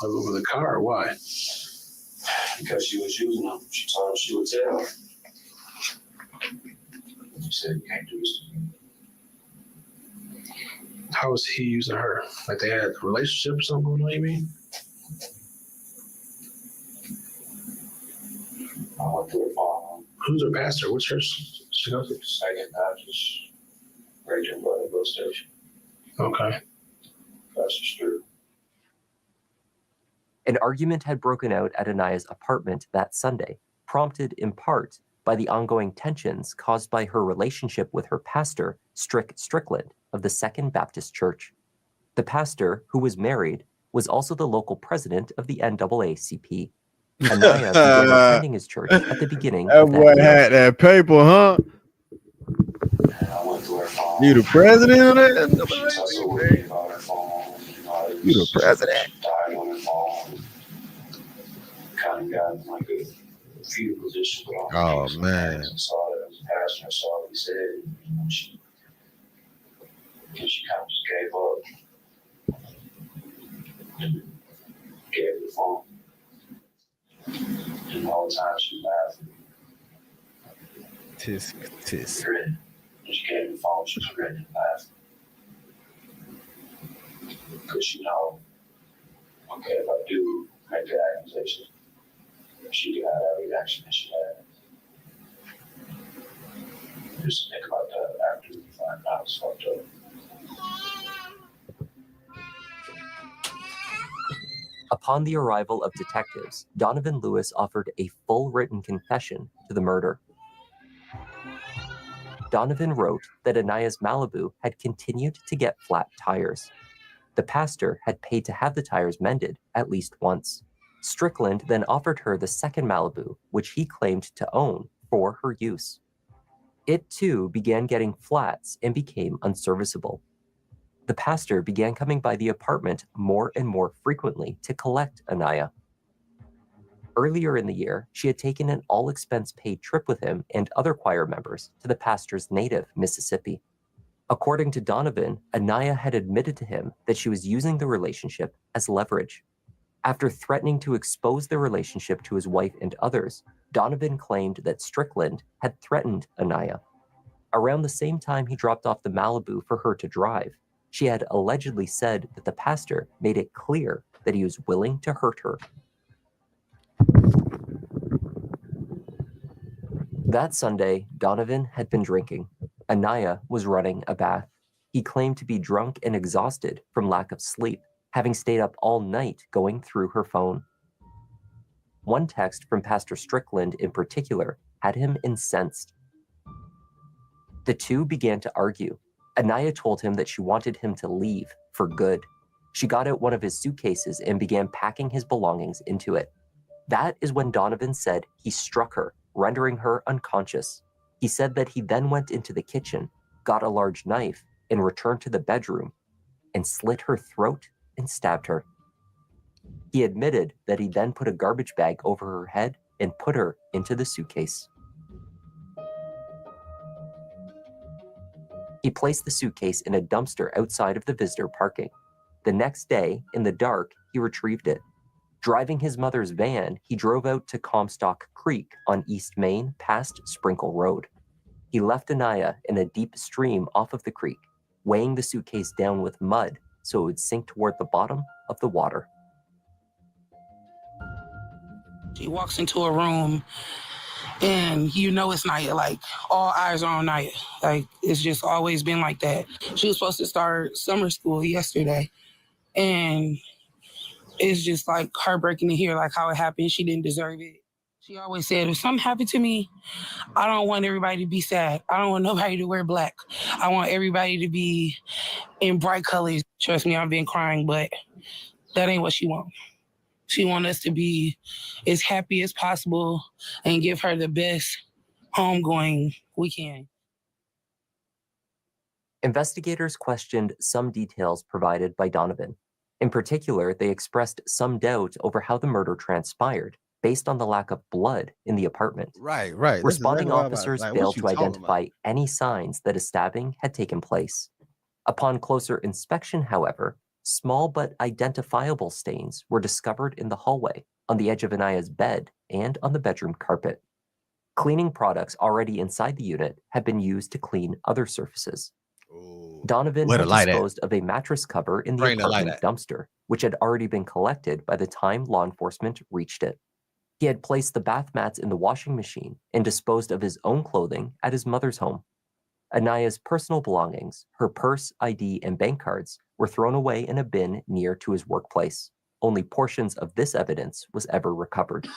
[SPEAKER 12] over the car. Why?
[SPEAKER 11] Because she was using him. She told him she would tell her. She said, you can't do this to me.
[SPEAKER 12] How was he using her? Like they had a relationship or something going on, you mean?
[SPEAKER 11] I went through her phone.
[SPEAKER 12] Who's her pastor? What church she goes to?
[SPEAKER 11] Second Baptist, Rachel Brotherville Station.
[SPEAKER 12] Okay.
[SPEAKER 11] Pastor Street.
[SPEAKER 10] An argument had broken out at Anaya's apartment that Sunday, prompted in part by the ongoing tensions caused by her relationship with her pastor, Strickland, of the Second Baptist Church. The pastor, who was married, was also the local president of the NAACP. Anaya began attending his church at the beginning of that
[SPEAKER 2] boy
[SPEAKER 10] year.
[SPEAKER 2] had that paper, huh? You the president of that? You the president.
[SPEAKER 11] Kind of got in like a fetal position.
[SPEAKER 9] Oh man.
[SPEAKER 11] Saw that as a pastor, I saw what he said. You know, she kind of just gave up. And gave her the phone. And all the time she laughed.
[SPEAKER 9] Tisk.
[SPEAKER 11] Grinning. When she gave me the phone, she was grinning and laughing. Because you know, okay, if I do make that accusation, she could have that reaction that she had. Just think about that after we find out it's fucked up.
[SPEAKER 10] Upon the arrival of detectives, Donovan Lewis offered a full written confession to the murder. Donovan wrote that Anaya's Malibu had continued to get flat tires. The pastor had paid to have the tires mended at least once. Strickland then offered her the second Malibu, which he claimed to own, for her use. It too began getting flats and became unserviceable. The pastor began coming by the apartment more and more frequently to collect Anaya. Earlier in the year, she had taken an all-expense-paid trip with him and other choir members to the pastor's native Mississippi. According to Donovan, Anaya had admitted to him that she was using the relationship as leverage. After threatening to expose the relationship to his wife and others, Donovan claimed that Strickland had threatened Anaya. Around the same time he dropped off the Malibu for her to drive, she had allegedly said that the pastor made it clear that he was willing to hurt her. That Sunday, Donovan had been drinking. Anaya was running a bath. He claimed to be drunk and exhausted from lack of sleep, having stayed up all night going through her phone. One text from Pastor Strickland in particular had him incensed. The two began to argue. Anaya told him that she wanted him to leave for good. She got out one of his suitcases and began packing his belongings into it. That is when Donovan said he struck her, rendering her unconscious. He said that he then went into the kitchen, got a large knife, and returned to the bedroom and slit her throat and stabbed her. He admitted that he then put a garbage bag over her head and put her into the suitcase. He placed the suitcase in a dumpster outside of the visitor parking. The next day, in the dark, he retrieved it. Driving his mother's van, he drove out to Comstock Creek on East Main past Sprinkle Road. He left Anaya in a deep stream off of the creek, weighing the suitcase down with mud so it would sink toward the bottom of the water.
[SPEAKER 19] She walks into a room and you know it's Naya, like all eyes are on Naya. Like it's just always been like that. She was supposed to start summer school yesterday and it's just like heartbreaking to hear like how it happened. She didn't deserve it. She always said, if something happened to me, I don't want everybody to be sad. I don't want nobody to wear black. I want everybody to be in bright colors. Trust me, I've been crying, but that ain't what she wants. She wants us to be as happy as possible and give her the best homegoing we can.
[SPEAKER 10] Investigators questioned some details provided by Donovan. In particular, they expressed some doubt over how the murder transpired, based on the lack of blood in the apartment.
[SPEAKER 9] Right.
[SPEAKER 10] Responding
[SPEAKER 9] That's exactly
[SPEAKER 10] officers
[SPEAKER 9] like,
[SPEAKER 10] failed to identify any signs that a stabbing had taken place. Upon closer inspection, however, small but identifiable stains were discovered in the hallway, on the edge of Anaya's bed, and on the bedroom carpet. Cleaning products already inside the unit had been used to clean other surfaces. Donovan had disposed of a mattress cover in the apartment dumpster, which had already been collected by the time law enforcement reached it. He had placed the bath mats in the washing machine and disposed of his own clothing at his mother's home. Anaya's personal belongings, her purse, ID, and bank cards were thrown away in a bin near to his workplace. Only portions of this evidence was ever recovered.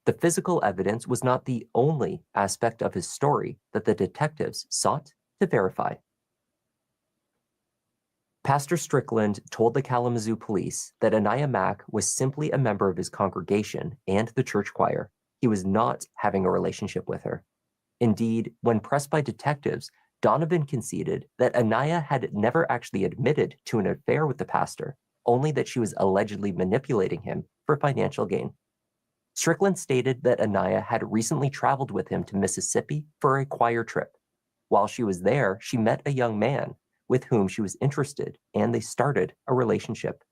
[SPEAKER 10] The physical evidence was not the only aspect of his story that the detectives sought to verify. Pastor Strickland told the Kalamazoo police that Anaya Mack was simply a member of his congregation and the church choir. He was not having a relationship with her. Indeed, when pressed by detectives, Donovan conceded that Anaya had never actually admitted to an affair with the pastor, only that she was allegedly manipulating him for financial gain. Strickland stated that Anaya had recently traveled with him to Mississippi for a choir trip. While she was there, she met a young man with whom she was interested, and they started a relationship.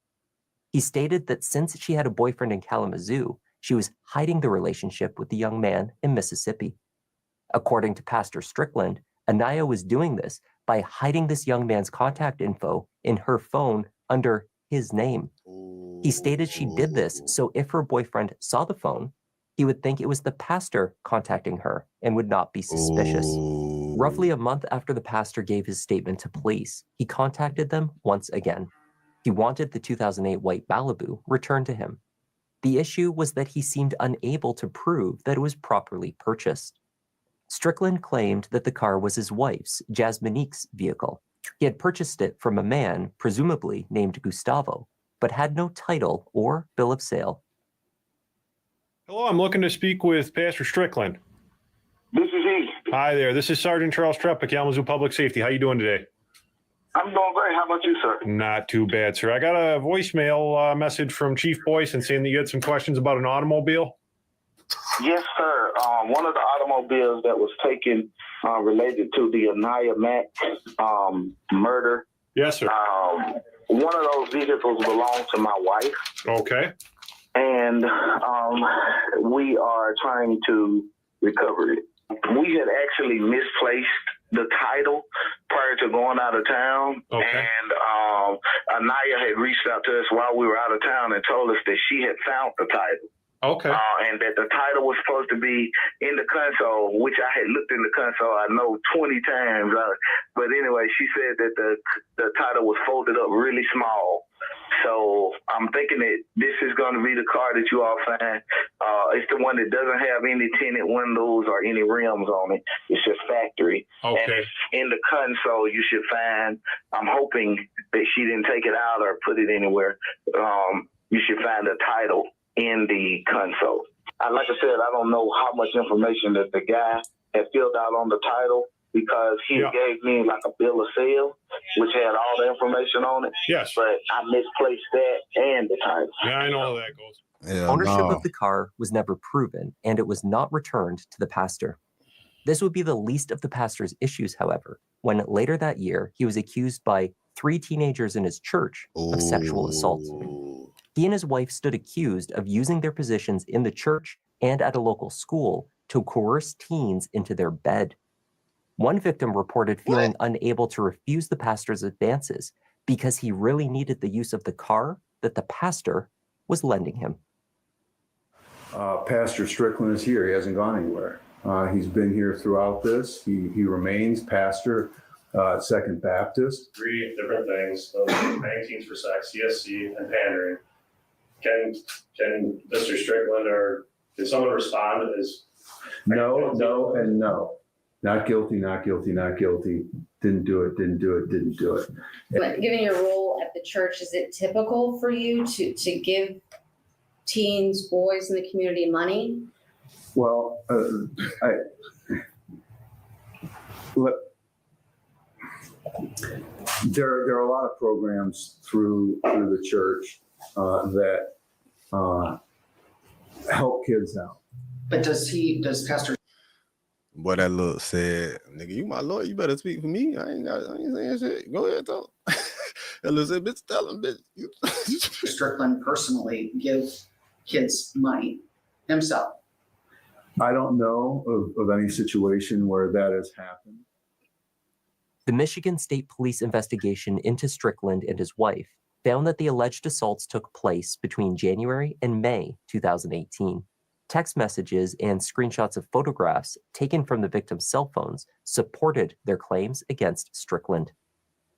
[SPEAKER 10] He stated that since she had a boyfriend in Kalamazoo, she was hiding the relationship with the young man in Mississippi. According to Pastor Strickland, Anaya was doing this by hiding this young man's contact info in her phone under his name. He stated she did this so if her boyfriend saw the phone, he would think it was the pastor contacting her and would not be suspicious. Roughly a month after the pastor gave his statement to police, he contacted them once again. He wanted the 2008 white Malibu returned to him. The issue was that he seemed unable to prove that it was properly purchased. Strickland claimed that the car was his wife's, Jasminique's, vehicle. He had purchased it from a man, presumably named Gustavo, but had no title or bill of sale.
[SPEAKER 20] Hello, I'm looking to speak with Pastor Strickland. Hi there. This is Sergeant Charles Trepp at Kalamazoo Public Safety. How you doing today?
[SPEAKER 11] I'm doing great. How about you, sir?
[SPEAKER 20] Not too bad, sir. I got a voicemail message from Chief Boyce and saying that you had some questions about an automobile.
[SPEAKER 11] Yes, sir. One of the automobiles that was taken related to the Anaya Mack murder.
[SPEAKER 20] Yes, sir.
[SPEAKER 11] One of those vehicles belonged to my wife.
[SPEAKER 20] Okay.
[SPEAKER 11] And we are trying to recover it. We had actually misplaced the title prior to going out of town.
[SPEAKER 20] Okay.
[SPEAKER 11] And Anaya had reached out to us while we were out of town and told us that she had found the title.
[SPEAKER 20] Okay.
[SPEAKER 11] And that the title was supposed to be in the console, which I had looked in the console, I know 20 times. But anyway, she said that the title was folded up really small. So I'm thinking that this is going to be the car that you all find. It's the one that doesn't have any tinted windows or any rims on it. It's just factory.
[SPEAKER 20] Okay.
[SPEAKER 11] And in the console, you should find, I'm hoping that she didn't take it out or put it anywhere. You should find the title in the console. Like I said, I don't know how much information that the guy had filled out on the title, because he gave me like a bill of sale, which had all the information on it.
[SPEAKER 20] Yes.
[SPEAKER 11] But I misplaced that and the title.
[SPEAKER 20] Yeah, I know how that goes.
[SPEAKER 10] Ownership of the car was never proven, and it was not returned to the pastor. This would be the least of the pastor's issues, however, when later that year, he was accused by 3 teenagers in his church of sexual assault. He and his wife stood accused of using their positions in the church and at a local school to coerce teens into their bed. One victim reported feeling unable to refuse the pastor's advances because he really needed the use of the car that the pastor was lending him.
[SPEAKER 21] Pastor Strickland is here. He hasn't gone anywhere. He's been here throughout this. He remains pastor at Second Baptist.
[SPEAKER 22] 3 different things: paying teens for sex, CSC, and pandering. Can Mr. Strickland or did someone respond as
[SPEAKER 21] no, and no? Not guilty, not guilty, not guilty. Didn't do it, didn't do it, didn't do it.
[SPEAKER 23] But given your role at the church, is it typical for you to give teens, boys in the community money?
[SPEAKER 21] Well, there are a lot of programs through the church that help kids out.
[SPEAKER 17] But does Pastor?
[SPEAKER 9] What that look said, nigga, you my lawyer, you better speak for me. I ain't saying shit. Go ahead, talk. That look said, bitch, tell him, bitch.
[SPEAKER 17] Strickland personally give kids money himself?
[SPEAKER 21] I don't know of any situation where that has happened.
[SPEAKER 10] The Michigan State Police investigation into Strickland and his wife found that the alleged assaults took place between January and May 2018. Text messages and screenshots of photographs taken from the victims' cell phones supported their claims against Strickland.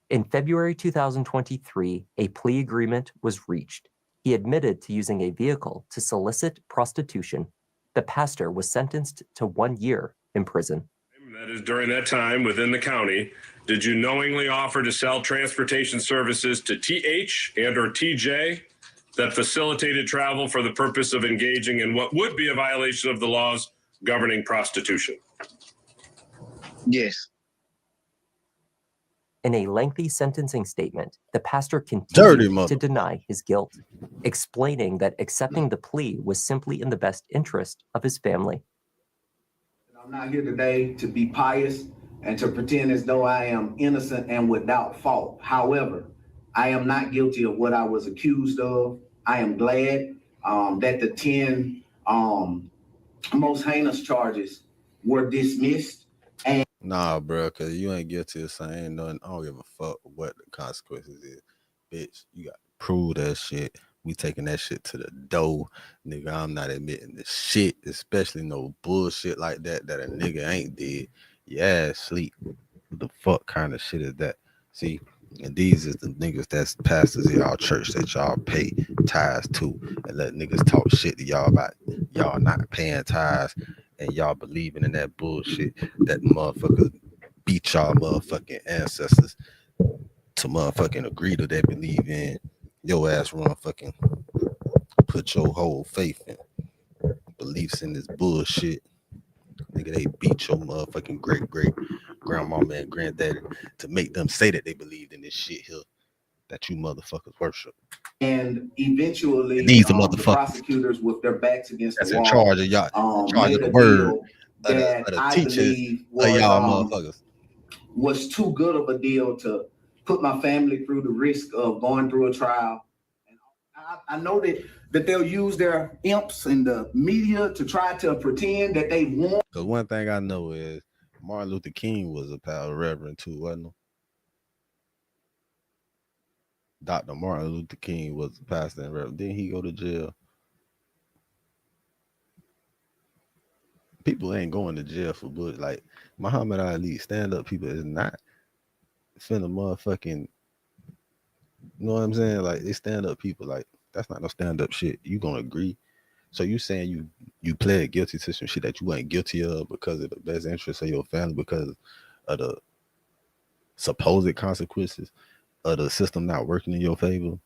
[SPEAKER 10] In February 2023, a plea agreement was reached. He admitted to using a vehicle to solicit prostitution. The pastor was sentenced to 1 year in prison.
[SPEAKER 24] That is, during that time within the county, did you knowingly offer to sell transportation services to TH and or TJ that facilitated travel for the purpose of engaging in what would be a violation of the laws governing prostitution?
[SPEAKER 17] Yes.
[SPEAKER 10] In a lengthy sentencing statement, the pastor continued to deny his guilt, explaining that accepting the plea was simply in the best interest of his family.
[SPEAKER 25] I'm not here today to be pious and to pretend as though I am innocent and without fault. However, I am not guilty of what I was accused of. I am glad that the 10 most heinous charges were dismissed. And
[SPEAKER 9] Nah, bro, because you ain't guilty of saying nothing. I don't give a fuck what the consequences is. Bitch, you got to prove that shit. We taking that shit to the door. Nigga, I'm not admitting the shit, especially no bullshit like that a nigga ain't did. Yeah, sleep. What the fuck kind of shit is that? See, and these is the niggas that's pastors in y'all church that y'all pay tithes to and let niggas talk shit to y'all about y'all not paying tithes and y'all believing in that bullshit that motherfuckers beat y'all motherfucking ancestors to motherfucking agree to that believe in. Your ass run fucking put your whole faith in beliefs in this bullshit. Nigga, they beat your motherfucking great grandmama and granddaddy to make them say that they believed in this shit here that you motherfuckers worship.
[SPEAKER 25] And eventually,
[SPEAKER 9] And these
[SPEAKER 25] the
[SPEAKER 9] motherfuckers
[SPEAKER 25] prosecutors, with their backs against
[SPEAKER 9] that's
[SPEAKER 25] the
[SPEAKER 9] in
[SPEAKER 25] wall,
[SPEAKER 9] charge of y'all, in charge
[SPEAKER 25] made
[SPEAKER 9] of the
[SPEAKER 25] a
[SPEAKER 9] word
[SPEAKER 25] deal
[SPEAKER 9] of
[SPEAKER 25] that
[SPEAKER 9] the
[SPEAKER 25] I
[SPEAKER 9] teachers
[SPEAKER 25] believe
[SPEAKER 9] of y'all motherfuckers.
[SPEAKER 25] was too good of a deal to put my family through the risk of going through a trial. And I know that they'll use their imps and the media to try to pretend that they won.
[SPEAKER 9] Because one thing I know is Martin Luther King was a reverend too, wasn't he? Dr. Martin Luther King was a pastor and reverend. Didn't he go to jail? People ain't going to jail for bullshit. Like Muhammad Ali, stand-up people is not finna motherfucking, you know what I'm saying? Like they stand-up people, like that's not no stand-up shit. You gonna agree? So you saying you pled guilty to some shit that you weren't guilty of because of the best interest of your family, because of the supposed consequences of the system not working in your favor?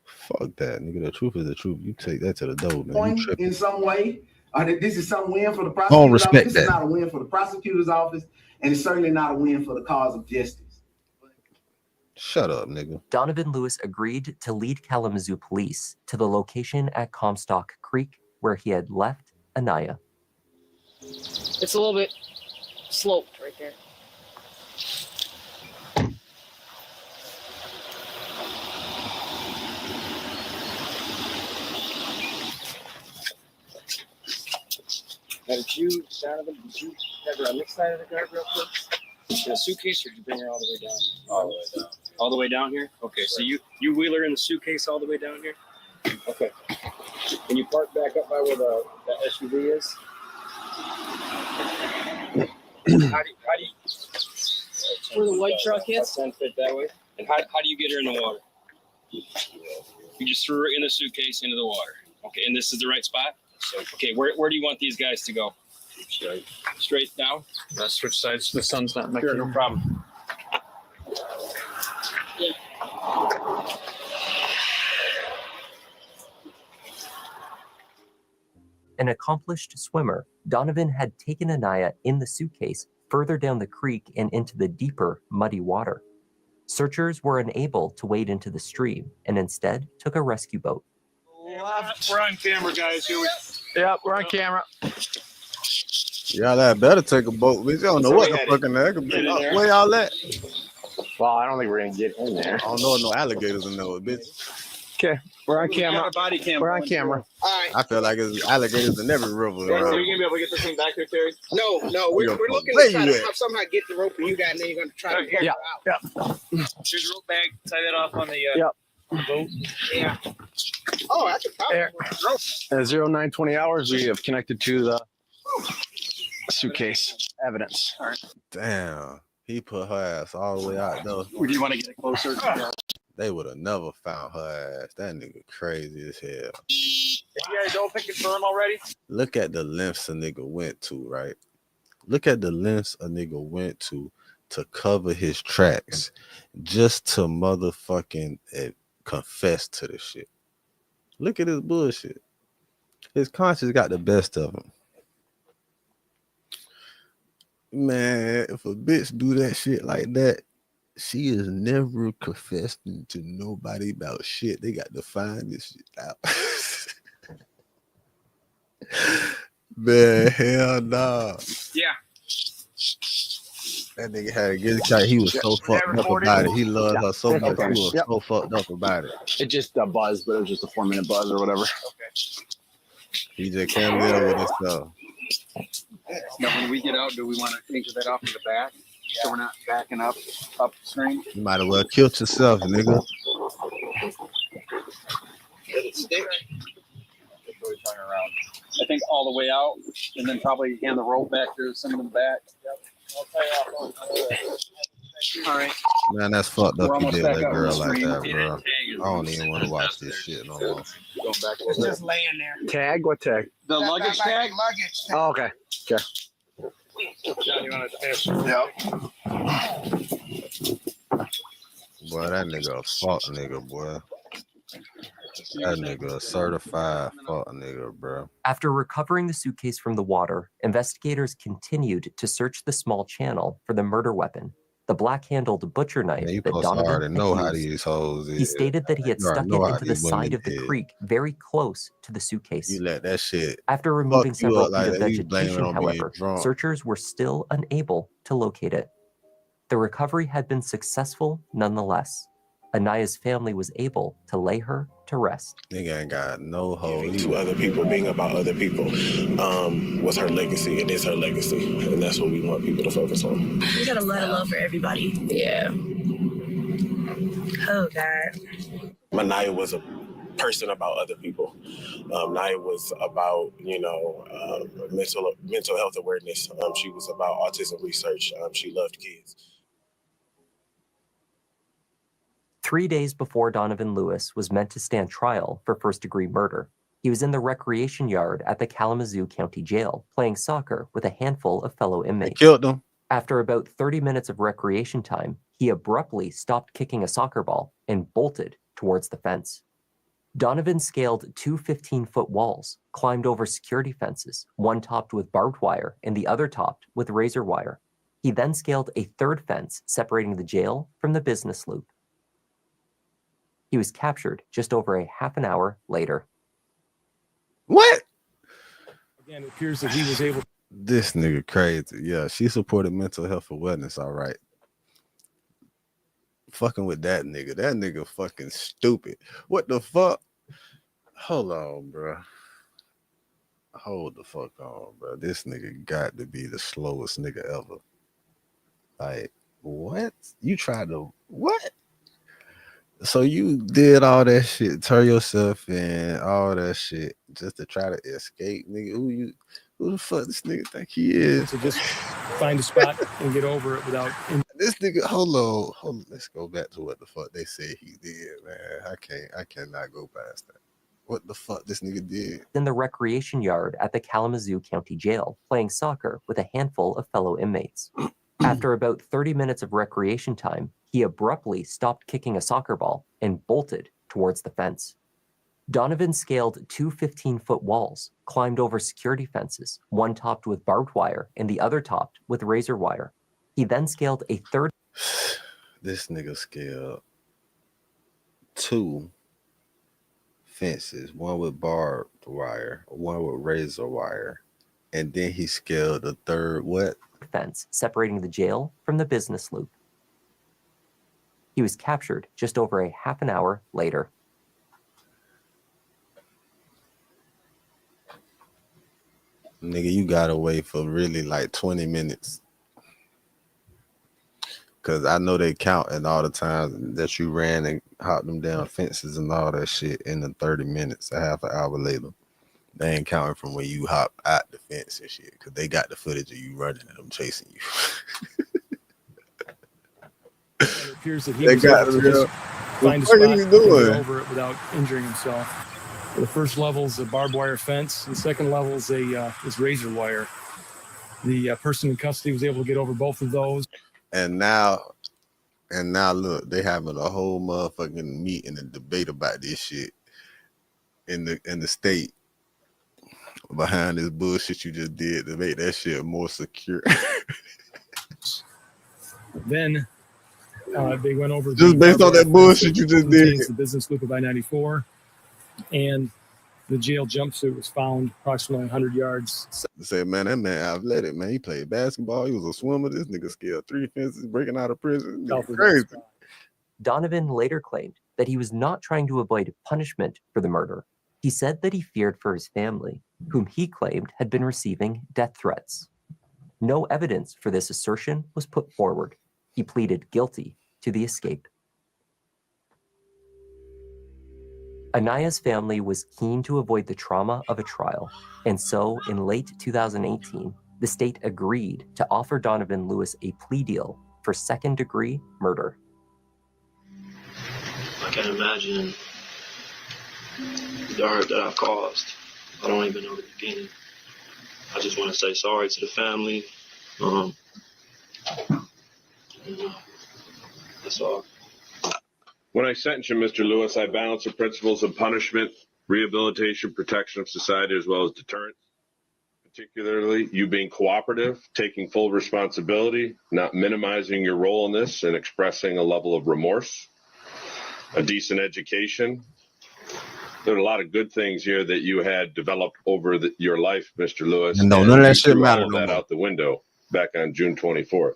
[SPEAKER 9] Fuck that, nigga. The truth is the truth. You take that to the door, man. You tripping.
[SPEAKER 25] In some way, or that this is some win for the
[SPEAKER 9] I don't
[SPEAKER 25] prosecutor's office.
[SPEAKER 9] respect
[SPEAKER 25] This
[SPEAKER 9] that.
[SPEAKER 25] is not a win for the prosecutor's office, and it's certainly not a win for the cause of justice.
[SPEAKER 9] Shut up, nigga.
[SPEAKER 10] Donovan Lewis agreed to lead Kalamazoo police to the location at Comstock Creek where he had left Anaya.
[SPEAKER 4] It's a little bit sloped right there. Now, Donovan, did you have her on this side of the guardrail first? In a suitcase, or did you bring her all the way down? All the way down. All the way down here? Okay, so you wheel her in the suitcase all the way down here? Okay. And you park back up by where the SUV is? How do you where the white truck is? 10 feet that way. And how do you get her in the water? You just threw her in the suitcase into the water. Okay, and this is the right spot? So, okay, where do you want these guys to go? Straight. Straight down? Switch sides. The sun's not making. Sure, no problem. Yeah.
[SPEAKER 10] An accomplished swimmer, Donovan had taken Anaya in the suitcase further down the creek and into the deeper, muddy water. Searchers were unable to wade into the stream and instead took a rescue boat.
[SPEAKER 4] We're on camera, guys.
[SPEAKER 2] Yep, we're on camera.
[SPEAKER 9] Y'all that better take a boat, bitch. I don't know what the fucking heck. Where y'all at?
[SPEAKER 2] Well, I don't think we're gonna get in there.
[SPEAKER 9] I don't know no alligators in there, bitch.
[SPEAKER 2] Okay, we're on camera. We're on camera.
[SPEAKER 4] All right.
[SPEAKER 9] I feel like there's alligators in every river.
[SPEAKER 4] Are you gonna be able to get this thing back there, Terry? No, we're looking
[SPEAKER 9] Where
[SPEAKER 4] to try
[SPEAKER 9] you
[SPEAKER 4] to somehow get the rope you got, and then you're gonna try to get her out.
[SPEAKER 2] Yeah.
[SPEAKER 4] Here's your rope bag. Tie that off on the boat. Yeah.
[SPEAKER 2] Oh, I can probably. 0920 hours, we have connected to the suitcase evidence. All right.
[SPEAKER 9] Damn, he put her ass all the way out though.
[SPEAKER 4] Would you want to get closer?
[SPEAKER 9] They would have never found her ass. That nigga crazy as hell.
[SPEAKER 4] You guys don't confirm already?
[SPEAKER 9] Look at the lengths a nigga went to, right? Look at the lengths a nigga went to cover his tracks just to motherfucking confess to the shit. Look at his bullshit. His conscience got the best of him. Man, if a bitch do that shit like that, she is never confessing to nobody about shit. They got to find this shit out. Man, hell no.
[SPEAKER 4] Yeah.
[SPEAKER 9] That nigga had to get it. He was so fucked up about it. He loved her so much. He was so fucked up about it.
[SPEAKER 2] It just buzzed, but it was just a 4-minute buzz or whatever.
[SPEAKER 4] Okay.
[SPEAKER 9] He just can't live with himself.
[SPEAKER 4] Now, when we get out, do we want to anchor that off to the back so we're not backing up upstream?
[SPEAKER 9] You might as well kill yourself, nigga.
[SPEAKER 4] I think all the way out, and then probably hand the rope back to some of the back. Yep. All right.
[SPEAKER 9] Man, that's fucked up. You did that girl like
[SPEAKER 4] stream.
[SPEAKER 9] that, bro. I don't even want to watch this shit no more.
[SPEAKER 4] It's just laying there.
[SPEAKER 2] Tag? What tag?
[SPEAKER 4] The luggage tag?
[SPEAKER 2] Oh, okay. Okay.
[SPEAKER 4] John, you want to finish? Yep.
[SPEAKER 9] Boy, that nigga a fuck nigga, boy. That nigga a certified fuck nigga, bro.
[SPEAKER 10] After recovering the suitcase from the water, investigators continued to search the small channel for the murder weapon, the black-handled butcher knife
[SPEAKER 9] Man, you
[SPEAKER 10] that
[SPEAKER 9] supposed to
[SPEAKER 10] Donovan
[SPEAKER 9] already
[SPEAKER 10] had
[SPEAKER 9] know how
[SPEAKER 10] used.
[SPEAKER 9] these hoes is.
[SPEAKER 10] He stated that he had
[SPEAKER 9] You already
[SPEAKER 10] stuck it
[SPEAKER 9] know how
[SPEAKER 10] into the
[SPEAKER 9] these women
[SPEAKER 10] side of the
[SPEAKER 9] is.
[SPEAKER 10] creek very close to the suitcase.
[SPEAKER 9] You let that shit
[SPEAKER 10] After
[SPEAKER 9] fuck
[SPEAKER 10] removing
[SPEAKER 9] you
[SPEAKER 10] several
[SPEAKER 9] up like
[SPEAKER 10] feet of
[SPEAKER 9] that. You blame it
[SPEAKER 10] vegetation,
[SPEAKER 9] on being
[SPEAKER 10] however,
[SPEAKER 9] drunk.
[SPEAKER 10] searchers were still unable to locate it. The recovery had been successful nonetheless. Anaya's family was able to lay her to rest.
[SPEAKER 9] Nigga ain't got no hoe.
[SPEAKER 13] To other people, being about other people, was her legacy and is her legacy, and that's what we want people to focus on.
[SPEAKER 14] We got a lot of love for everybody. Yeah. Oh God.
[SPEAKER 13] Naya was a person about other people. Naya was about, mental health awareness. She was about autism research. She loved kids.
[SPEAKER 10] 3 days before Donovan Lewis was meant to stand trial for first-degree murder, he was in the recreation yard at the Kalamazoo County Jail playing soccer with a handful of fellow inmates.
[SPEAKER 9] They killed him.
[SPEAKER 10] After about 30 minutes of recreation time, he abruptly stopped kicking a soccer ball and bolted towards the fence. Donovan scaled 2 15-foot walls, climbed over security fences, one topped with barbed wire and the other topped with razor wire. He then scaled a third fence separating the jail from the business loop. He was captured just over a half an hour later.
[SPEAKER 9] What?
[SPEAKER 15] Again, it appears that he was able.
[SPEAKER 9] This nigga crazy. Yeah, she supported mental health awareness. All right. Fucking with that nigga. That nigga fucking stupid. What the fuck? Hold on, bro. Hold the fuck on, bro. This nigga got to be the slowest nigga ever. Like, what? You tried to what? So you did all that shit, turn yourself in, all that shit, just to try to escape, nigga. Who the fuck this nigga think he is?
[SPEAKER 15] To just find a spot and get over it without.
[SPEAKER 9] This nigga, hold on. Let's go back to what the fuck they said he did, man. I cannot go past that. What the fuck this nigga did?
[SPEAKER 10] In the recreation yard at the Kalamazoo County Jail, playing soccer with a handful of fellow inmates. After about 30 minutes of recreation time, he abruptly stopped kicking a soccer ball and bolted towards the fence. Donovan scaled 2 15-foot walls, climbed over security fences, one topped with barbed wire and the other topped with razor wire. He then scaled a third.
[SPEAKER 9] This nigga scaled 2 fences, one with barbed wire, one with razor wire, and then he scaled a third what?
[SPEAKER 10] Fence separating the jail from the business loop. He was captured just over a half an hour later.
[SPEAKER 9] Nigga, you gotta wait for really like 20 minutes. Cause I know they counting all the times that you ran and hopped them down fences and all that shit in the 30 minutes, a half an hour later. They ain't counting from when you hop out the fence and shit. Cause they got the footage of you running and them chasing you.
[SPEAKER 15] It appears that he was able to just find a spot and get over it without injuring himself. The first level is a barbed wire fence. The second level is is razor wire. The person in custody was able to get over both of those.
[SPEAKER 9] And now look, they having a whole motherfucking meeting and debate about this shit in the state behind this bullshit you just did to make that shit more secure.
[SPEAKER 15] Then they went over
[SPEAKER 9] just based on that bullshit you just did.
[SPEAKER 15] The business loop of I-94, and the jail jumpsuit was found approximately 100 yards.
[SPEAKER 9] Say, man, that man athletic, man. He played basketball. He was a swimmer. This nigga scaled 3 fences, breaking out of prison. Crazy.
[SPEAKER 10] Donovan later claimed that he was not trying to avoid punishment for the murder. He said that he feared for his family, whom he claimed had been receiving death threats. No evidence for this assertion was put forward. He pleaded guilty to the escape. Anaya's family was keen to avoid the trauma of a trial, and so in late 2018, the state agreed to offer Donovan Lewis a plea deal for second-degree murder.
[SPEAKER 11] I can't imagine the hurt that I've caused. I don't even know the beginning. I just want to say sorry to the family. That's all.
[SPEAKER 24] When I sentence you, Mr. Lewis, I balance the principles of punishment, rehabilitation, protection of society, as well as deterrence. Particularly, you being cooperative, taking full responsibility, not minimizing your role in this, and expressing a level of remorse, a decent education. There are a lot of good things here that you had developed over your life, Mr. Lewis.
[SPEAKER 9] And no,
[SPEAKER 24] and
[SPEAKER 9] none of that
[SPEAKER 24] you
[SPEAKER 9] shit
[SPEAKER 24] threw
[SPEAKER 9] matter
[SPEAKER 24] all of
[SPEAKER 9] no
[SPEAKER 24] that
[SPEAKER 9] more.
[SPEAKER 24] out the window back on June 24th.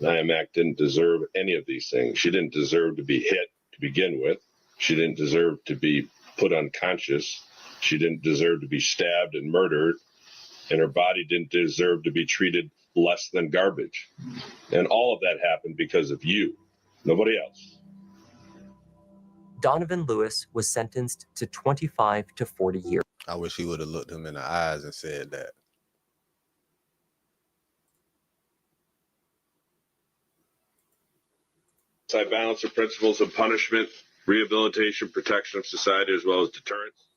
[SPEAKER 24] IMAC didn't deserve any of these things. She didn't deserve to be hit to begin with. She didn't deserve to be put unconscious. She didn't deserve to be stabbed and murdered. And her body didn't deserve to be treated less than garbage. And all of that happened because of you, nobody else.
[SPEAKER 10] Donovan Lewis was sentenced to 25 to 40 years.
[SPEAKER 9] I wish he would have looked him in the eyes and said that.
[SPEAKER 24] I balance the principles of punishment, rehabilitation, protection of society, as well as deterrence.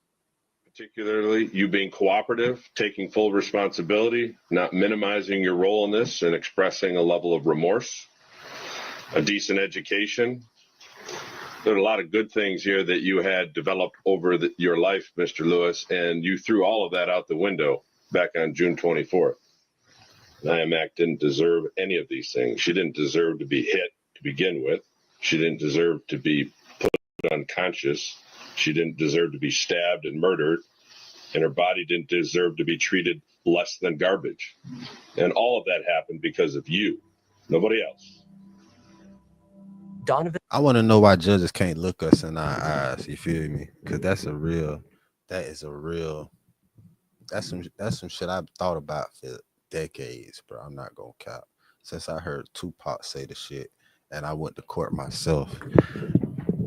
[SPEAKER 24] Particularly, you being cooperative, taking full responsibility, not minimizing your role in this, and expressing a level of remorse, a decent education. There are a lot of good things here that you had developed over your life, Mr. Lewis, and you threw all of that out the window back on June 24th. IMAC didn't deserve any of these things. She didn't deserve to be hit to begin with. She didn't deserve to be put unconscious. She didn't deserve to be stabbed and murdered. And her body didn't deserve to be treated less than garbage. And all of that happened because of you, nobody else.
[SPEAKER 10] Donovan,
[SPEAKER 9] I want to know why judges can't look us in our eyes. You feel me? Because that's some shit I've thought about for decades, bro. I'm not gonna cap. Since I heard Tupac say the shit, and I went to court myself.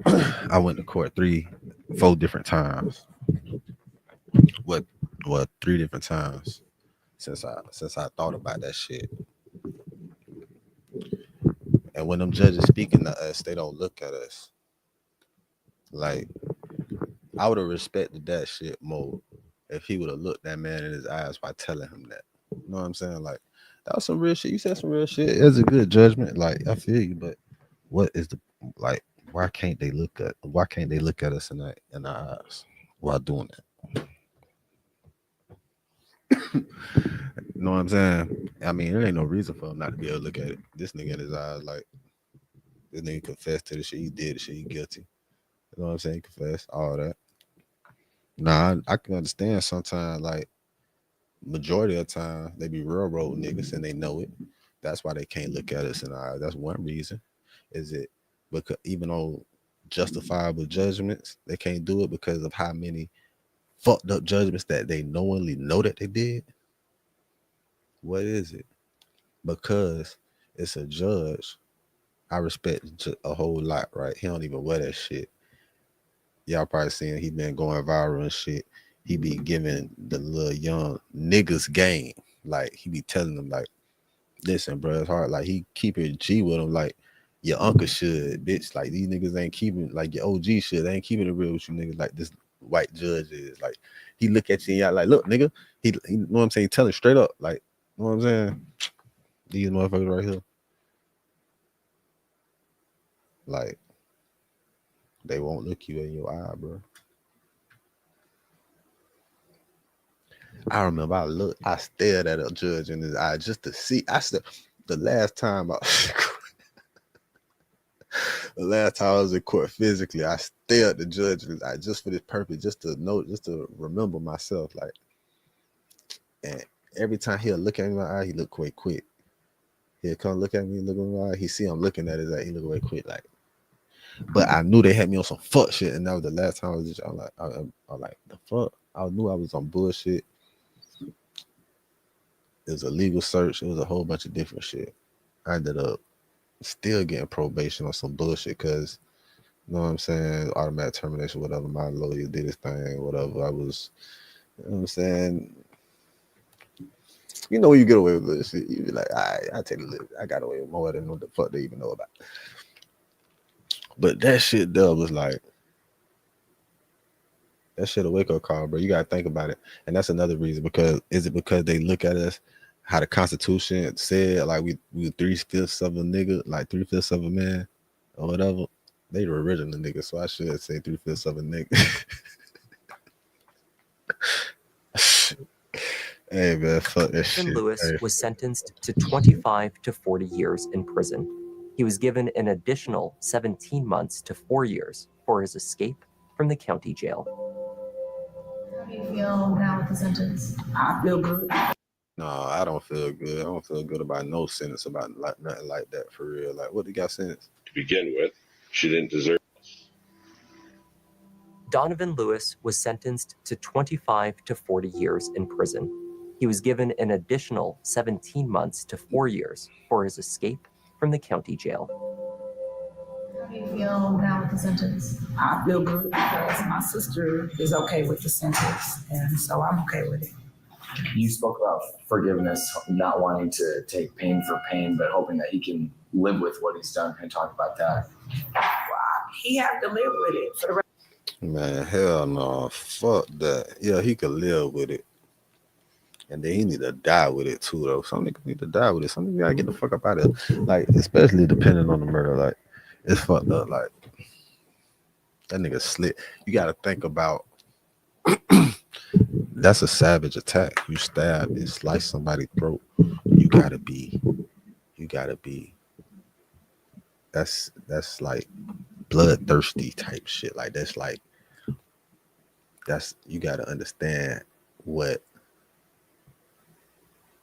[SPEAKER 9] I went to court 4 different times. What 3 different times since I thought about that shit. And when them judges speaking to us, they don't look at us. Like, I would have respected that shit more if he would have looked that man in his eyes by telling him that. You know what I'm saying? Like, that was some real shit. You said some real shit. It's a good judgment. Like, I feel you, but what is why can't they look at us in our eyes while doing that? You know what I'm saying? I mean, there ain't no reason for him not to be able to look at it. This nigga in his eyes, like, this nigga confessed to the shit he did, the shit he guilty. You know what I'm saying? He confessed, all that. Nah, I can understand sometimes, like, majority of the time, they be railroad niggas and they know it. That's why they can't look at us in the eyes. That's one reason. Is it because even on justifiable judgments, they can't do it because of how many fucked up judgments that they knowingly know that they did? What is it? Because it's a judge. I respect a whole lot, right? He don't even wear that shit. Y'all probably seen he been going viral and shit. He be giving the little young niggas game. Like, he be telling them, like, listen, bro, it's hard. Like, he keep it G with them like your uncle should, bitch. Like, these niggas ain't keeping, like, your OG should. They ain't keeping it real with you niggas like this white judge is. Like, he look at you and y'all like, look, nigga. He you know what I'm saying? Tell him straight up. Like, you know what I'm saying? These motherfuckers right here. Like, they won't look you in your eye, bro. I remember I stared at a judge in his eye just to see. The last time I was in court physically, I stared at the judge in his eye just for this purpose, just to remember myself. Like, and every time he'll look at me in my eye, he look away quick. He'll come look at me, look in my eye. He see I'm looking at his eye, he look away quick. Like, but I knew they had me on some fuck shit, and that was the last time I was like, the fuck. I knew I was on bullshit. It was a legal search. It was a whole bunch of different shit. I ended up still getting probation on some bullshit because, you know what I'm saying, automatic termination, whatever. My lawyer did his thing, whatever. I was, you know what I'm saying. You know, when you get away with this shit, you be like, I take a look. I got away with more than what the fuck they even know about. But that shit there was like, that shit a wake-up call, bro. You gotta think about it. And that's another reason, because is it because they look at us how the Constitution said, like we 3/5 of a nigga, like 3/5 of a man or whatever? They the original nigga, so I should say 3/5 of a nigga. Hey man, fuck that shit.
[SPEAKER 10] Donovan Lewis
[SPEAKER 9] Hey.
[SPEAKER 10] was sentenced to 25 to 40 years in prison. He was given an additional 17 months to 4 years for his escape from the county jail.
[SPEAKER 14] How do you feel now with the sentence?
[SPEAKER 3] I feel good.
[SPEAKER 9] No, I don't feel good. I don't feel good about no sentence about like nothing like that for real. Like, what he got sentenced?
[SPEAKER 24] To begin with, she didn't deserve.
[SPEAKER 10] Donovan Lewis was sentenced to 25 to 40 years in prison. He was given an additional 17 months to 4 years for his escape from the county jail.
[SPEAKER 14] How do you feel now with the sentence?
[SPEAKER 3] I feel good because my sister is okay with the sentence, and so I'm okay with it.
[SPEAKER 6] You spoke about forgiveness, not wanting to take pain for pain, but hoping that he can live with what he's done. Can you talk about that?
[SPEAKER 3] Well, he have to live with it for the rest.
[SPEAKER 9] Man, hell no. Fuck that. Yeah, he could live with it. And then he need to die with it too, though. Some niggas need to die with it. Some niggas gotta get the fuck up out of it. Like, especially depending on the murder. Like, it's fucked up. Like, that nigga slick. You gotta think about that's a savage attack. You stab and slice somebody's throat. You gotta be. That's like bloodthirsty type shit. Like that's you gotta understand what.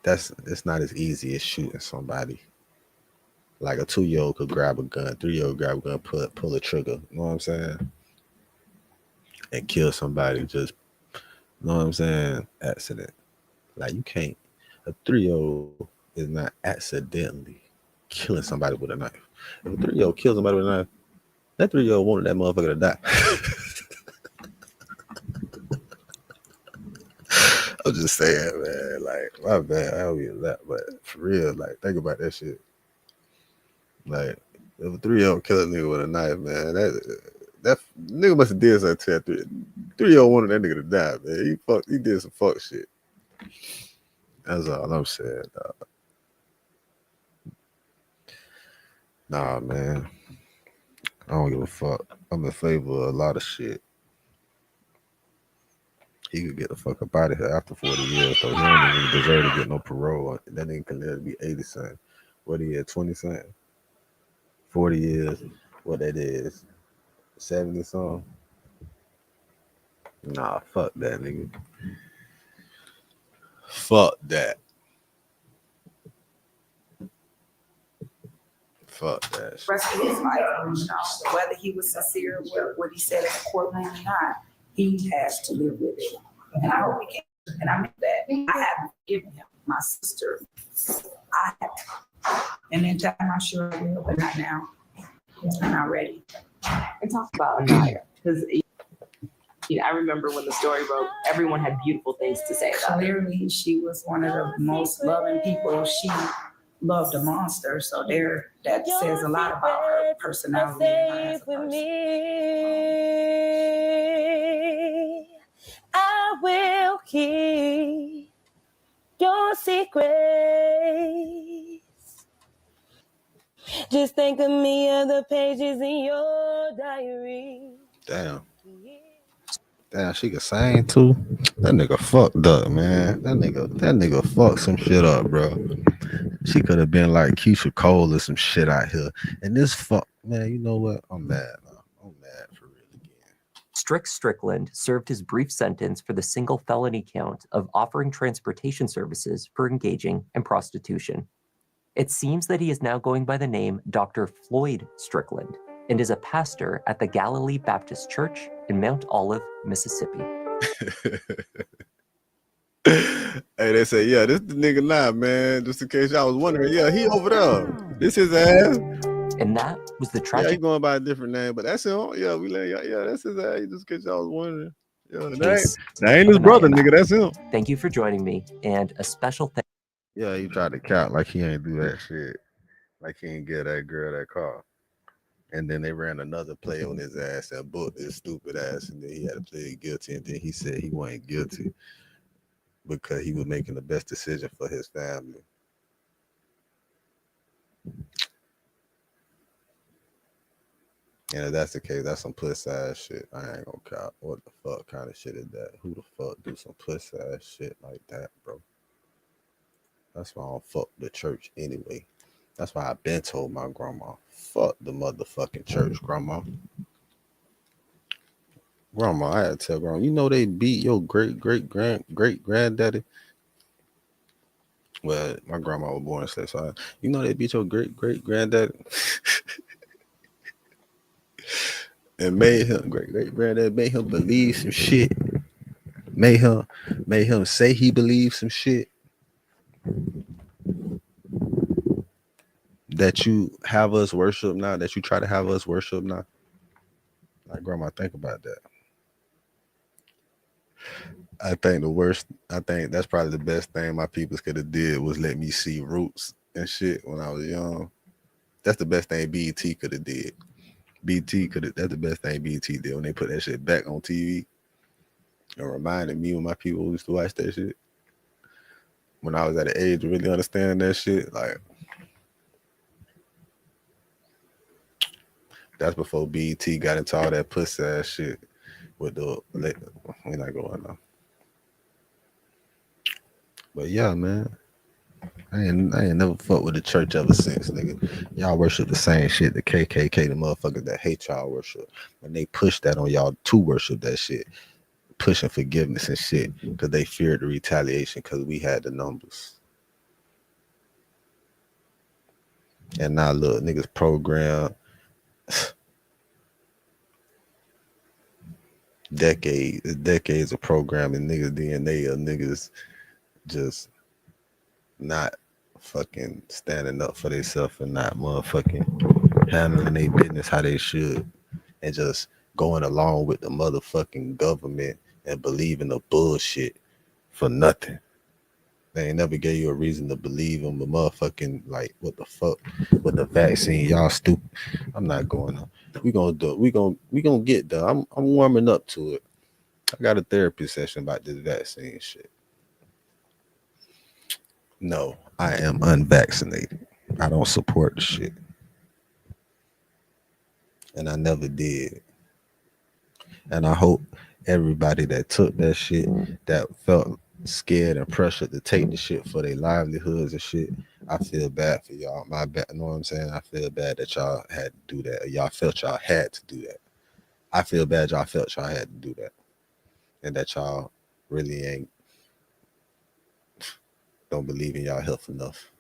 [SPEAKER 9] It's not as easy as shooting somebody. Like a 2-year-old could grab a gun, 3-year-old grab a gun, pull a trigger. You know what I'm saying? And kill somebody. Just, you know what I'm saying? Accident. Like you can't. A 3-year-old is not accidentally killing somebody with a knife. If a 3-year-old kills somebody with a knife, that 3-year-old wanted that motherfucker to die. I'm just saying, man. Like, my bad. I don't get that, but for real, like, think about that shit. Like, if a 3-year-old kill a nigga with a knife, man, that nigga must have did something to that 3-year-old wanted that nigga to die, man. He did some fuck shit. That's all I'm saying, dog. Nah, man. I don't give a fuck. I'm in favor of a lot of shit. He could get the fuck up out of here after 40 years, so he don't even deserve to get no parole. That nigga can live to be 80 something. What he had, 20 something? 40 years, what that is, 70 something? Nah, fuck that, nigga. Fuck that. Fuck that shit.
[SPEAKER 3] The rest of his life, you know, whether he was sincere with what he said in the courtroom or not, he has to live with it. And I hope he can. And I mean that I haven't given him my sister. I haven't. And in time, I'm sure I will, but not now. I'm not ready.
[SPEAKER 7] And talk about Anaya, because I remember when the story broke, everyone had beautiful things to say about her.
[SPEAKER 3] Clearly, she was one of the most loving people. She loved a monster, so that says a lot about her personality and her as a person.
[SPEAKER 1] I will keep your secrets. Just think of me of the pages in your diary.
[SPEAKER 9] Damn, she could sing too. That nigga fucked up, man. That nigga fucked some shit up, bro. She could have been like Keisha Cole or some shit out here. And this fuck, man, you know what? I'm mad. I'm mad for real again.
[SPEAKER 10] Strickland served his brief sentence for the single felony count of offering transportation services for engaging in prostitution. It seems that he is now going by the name Dr. Floyd Strickland and is a pastor at the Galilee Baptist Church in Mount Olive, Mississippi.
[SPEAKER 9] Hey, they say, yeah, this the nigga now, man. Just in case y'all was wondering, yeah, he over there. This his ass.
[SPEAKER 10] And that was the tragic.
[SPEAKER 9] Yeah, he going by a different name, but that's him. Yeah, that's his ass. Just in case y'all was wondering. Yeah, that ain't his brother, nigga. That's him.
[SPEAKER 10] Thank you for joining me, and a special thank.
[SPEAKER 9] Yeah, he tried to count like he ain't do that shit. Like he ain't get that girl that car. And then they ran another play on his ass and booked his stupid ass. And then he had to plead guilty. And then he said he wasn't guilty because he was making the best decision for his family. And if that's the case, that's some pussy ass shit. I ain't gonna cop. What the fuck kind of shit is that? Who the fuck do some pussy ass shit like that, bro? That's why I don't fuck the church anyway. That's why I been told my grandma, fuck the motherfucking church, grandma. Grandma, I had to tell grandma, you know they beat your great granddaddy. Well, my grandma was born in slave, so you know they beat your great granddaddy. And made him great granddad, made him believe some shit. Made him say he believed some shit. That you have us worship now, that you try to have us worship now. Like, grandma, think about that. I think that's probably the best thing my peoples could have did was let me see roots and shit when I was young. That's the best thing BET could have did. That's the best thing BET did when they put that shit back on TV. It reminded me when my people used to watch that shit. When I was at the age to really understand that shit, like, that's before BET got into all that pussy ass shit with the, we're not going on. But yeah, man, I ain't never fucked with the church ever since, nigga. Y'all worship the same shit the KKK, the motherfuckers that hate y'all worship. And they push that on y'all to worship that shit. Pushing forgiveness and shit because they feared the retaliation because we had the numbers. And now look, niggas program decades of programming niggas DNA of niggas just not fucking standing up for themselves and not motherfucking handling their business how they should and just going along with the motherfucking government and believing the bullshit for nothing. They ain't never gave you a reason to believe them, but motherfucking, like, what the fuck with the vaccine? Y'all stupid. I'm not going on. We gonna do it. We gonna get there. I'm warming up to it. I got a therapy session about this vaccine shit. No, I am unvaccinated. I don't support the shit. And I never did. And I hope everybody that took that shit, that felt scared and pressured to take the shit for their livelihoods and shit, I feel bad for y'all. My bad, you know what I'm saying? I feel bad that y'all had to do that. Or y'all felt y'all had to do that. I feel bad y'all felt y'all had to do that. And that y'all really don't believe in y'all health enough.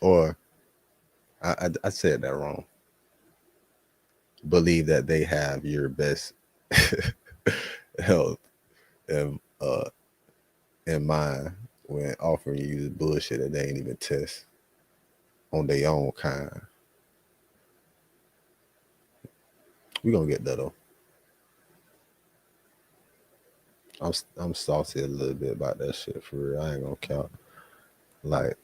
[SPEAKER 9] Or I said that wrong. Believe that they have your best health and in mind when offering you the bullshit that they ain't even test on their own kind. We gonna get that though. I'm salty a little bit about that shit for real. I ain't gonna count. Like,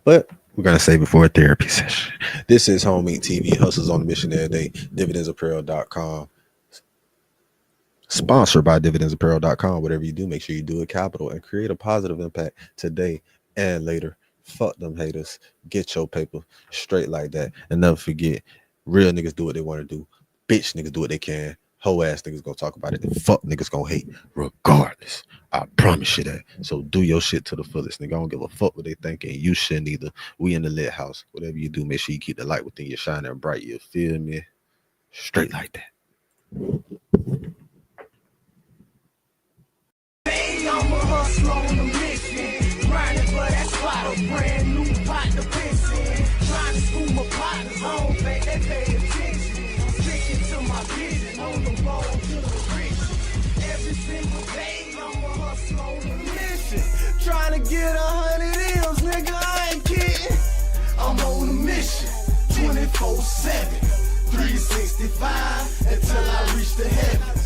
[SPEAKER 9] but we're gonna save it for a therapy session. This is Home Meat TV, Hustles on the Mission every day. Dividendsapparel.com. Sponsored by dividendsapparel.com. Whatever you do, make sure you do it capital and create a positive impact today and later. Fuck them haters. Get your paper straight like that. And never forget, real niggas do what they want to do. Bitch niggas do what they can. Hoe ass niggas gonna talk about it. And fuck niggas gonna hate regardless. I promise you that. So do your shit to the fullest. Nigga, I don't give a fuck what they think, and you shouldn't either. We in the lit house. Whatever you do, make sure you keep the light within you shining bright. You feel me? Straight like that.
[SPEAKER 1] I'm a hustler on a mission, grinding for that spot, a brand new pot to piss in. Trying to school my partners home, they pay attention. I'm sticking to my vision, on the road to the riches. Every single day, I'm a hustler on a mission, trying to get 100 M's, nigga, I ain't kidding. I'm on a mission, 24/7, 365, until I reach the heaven.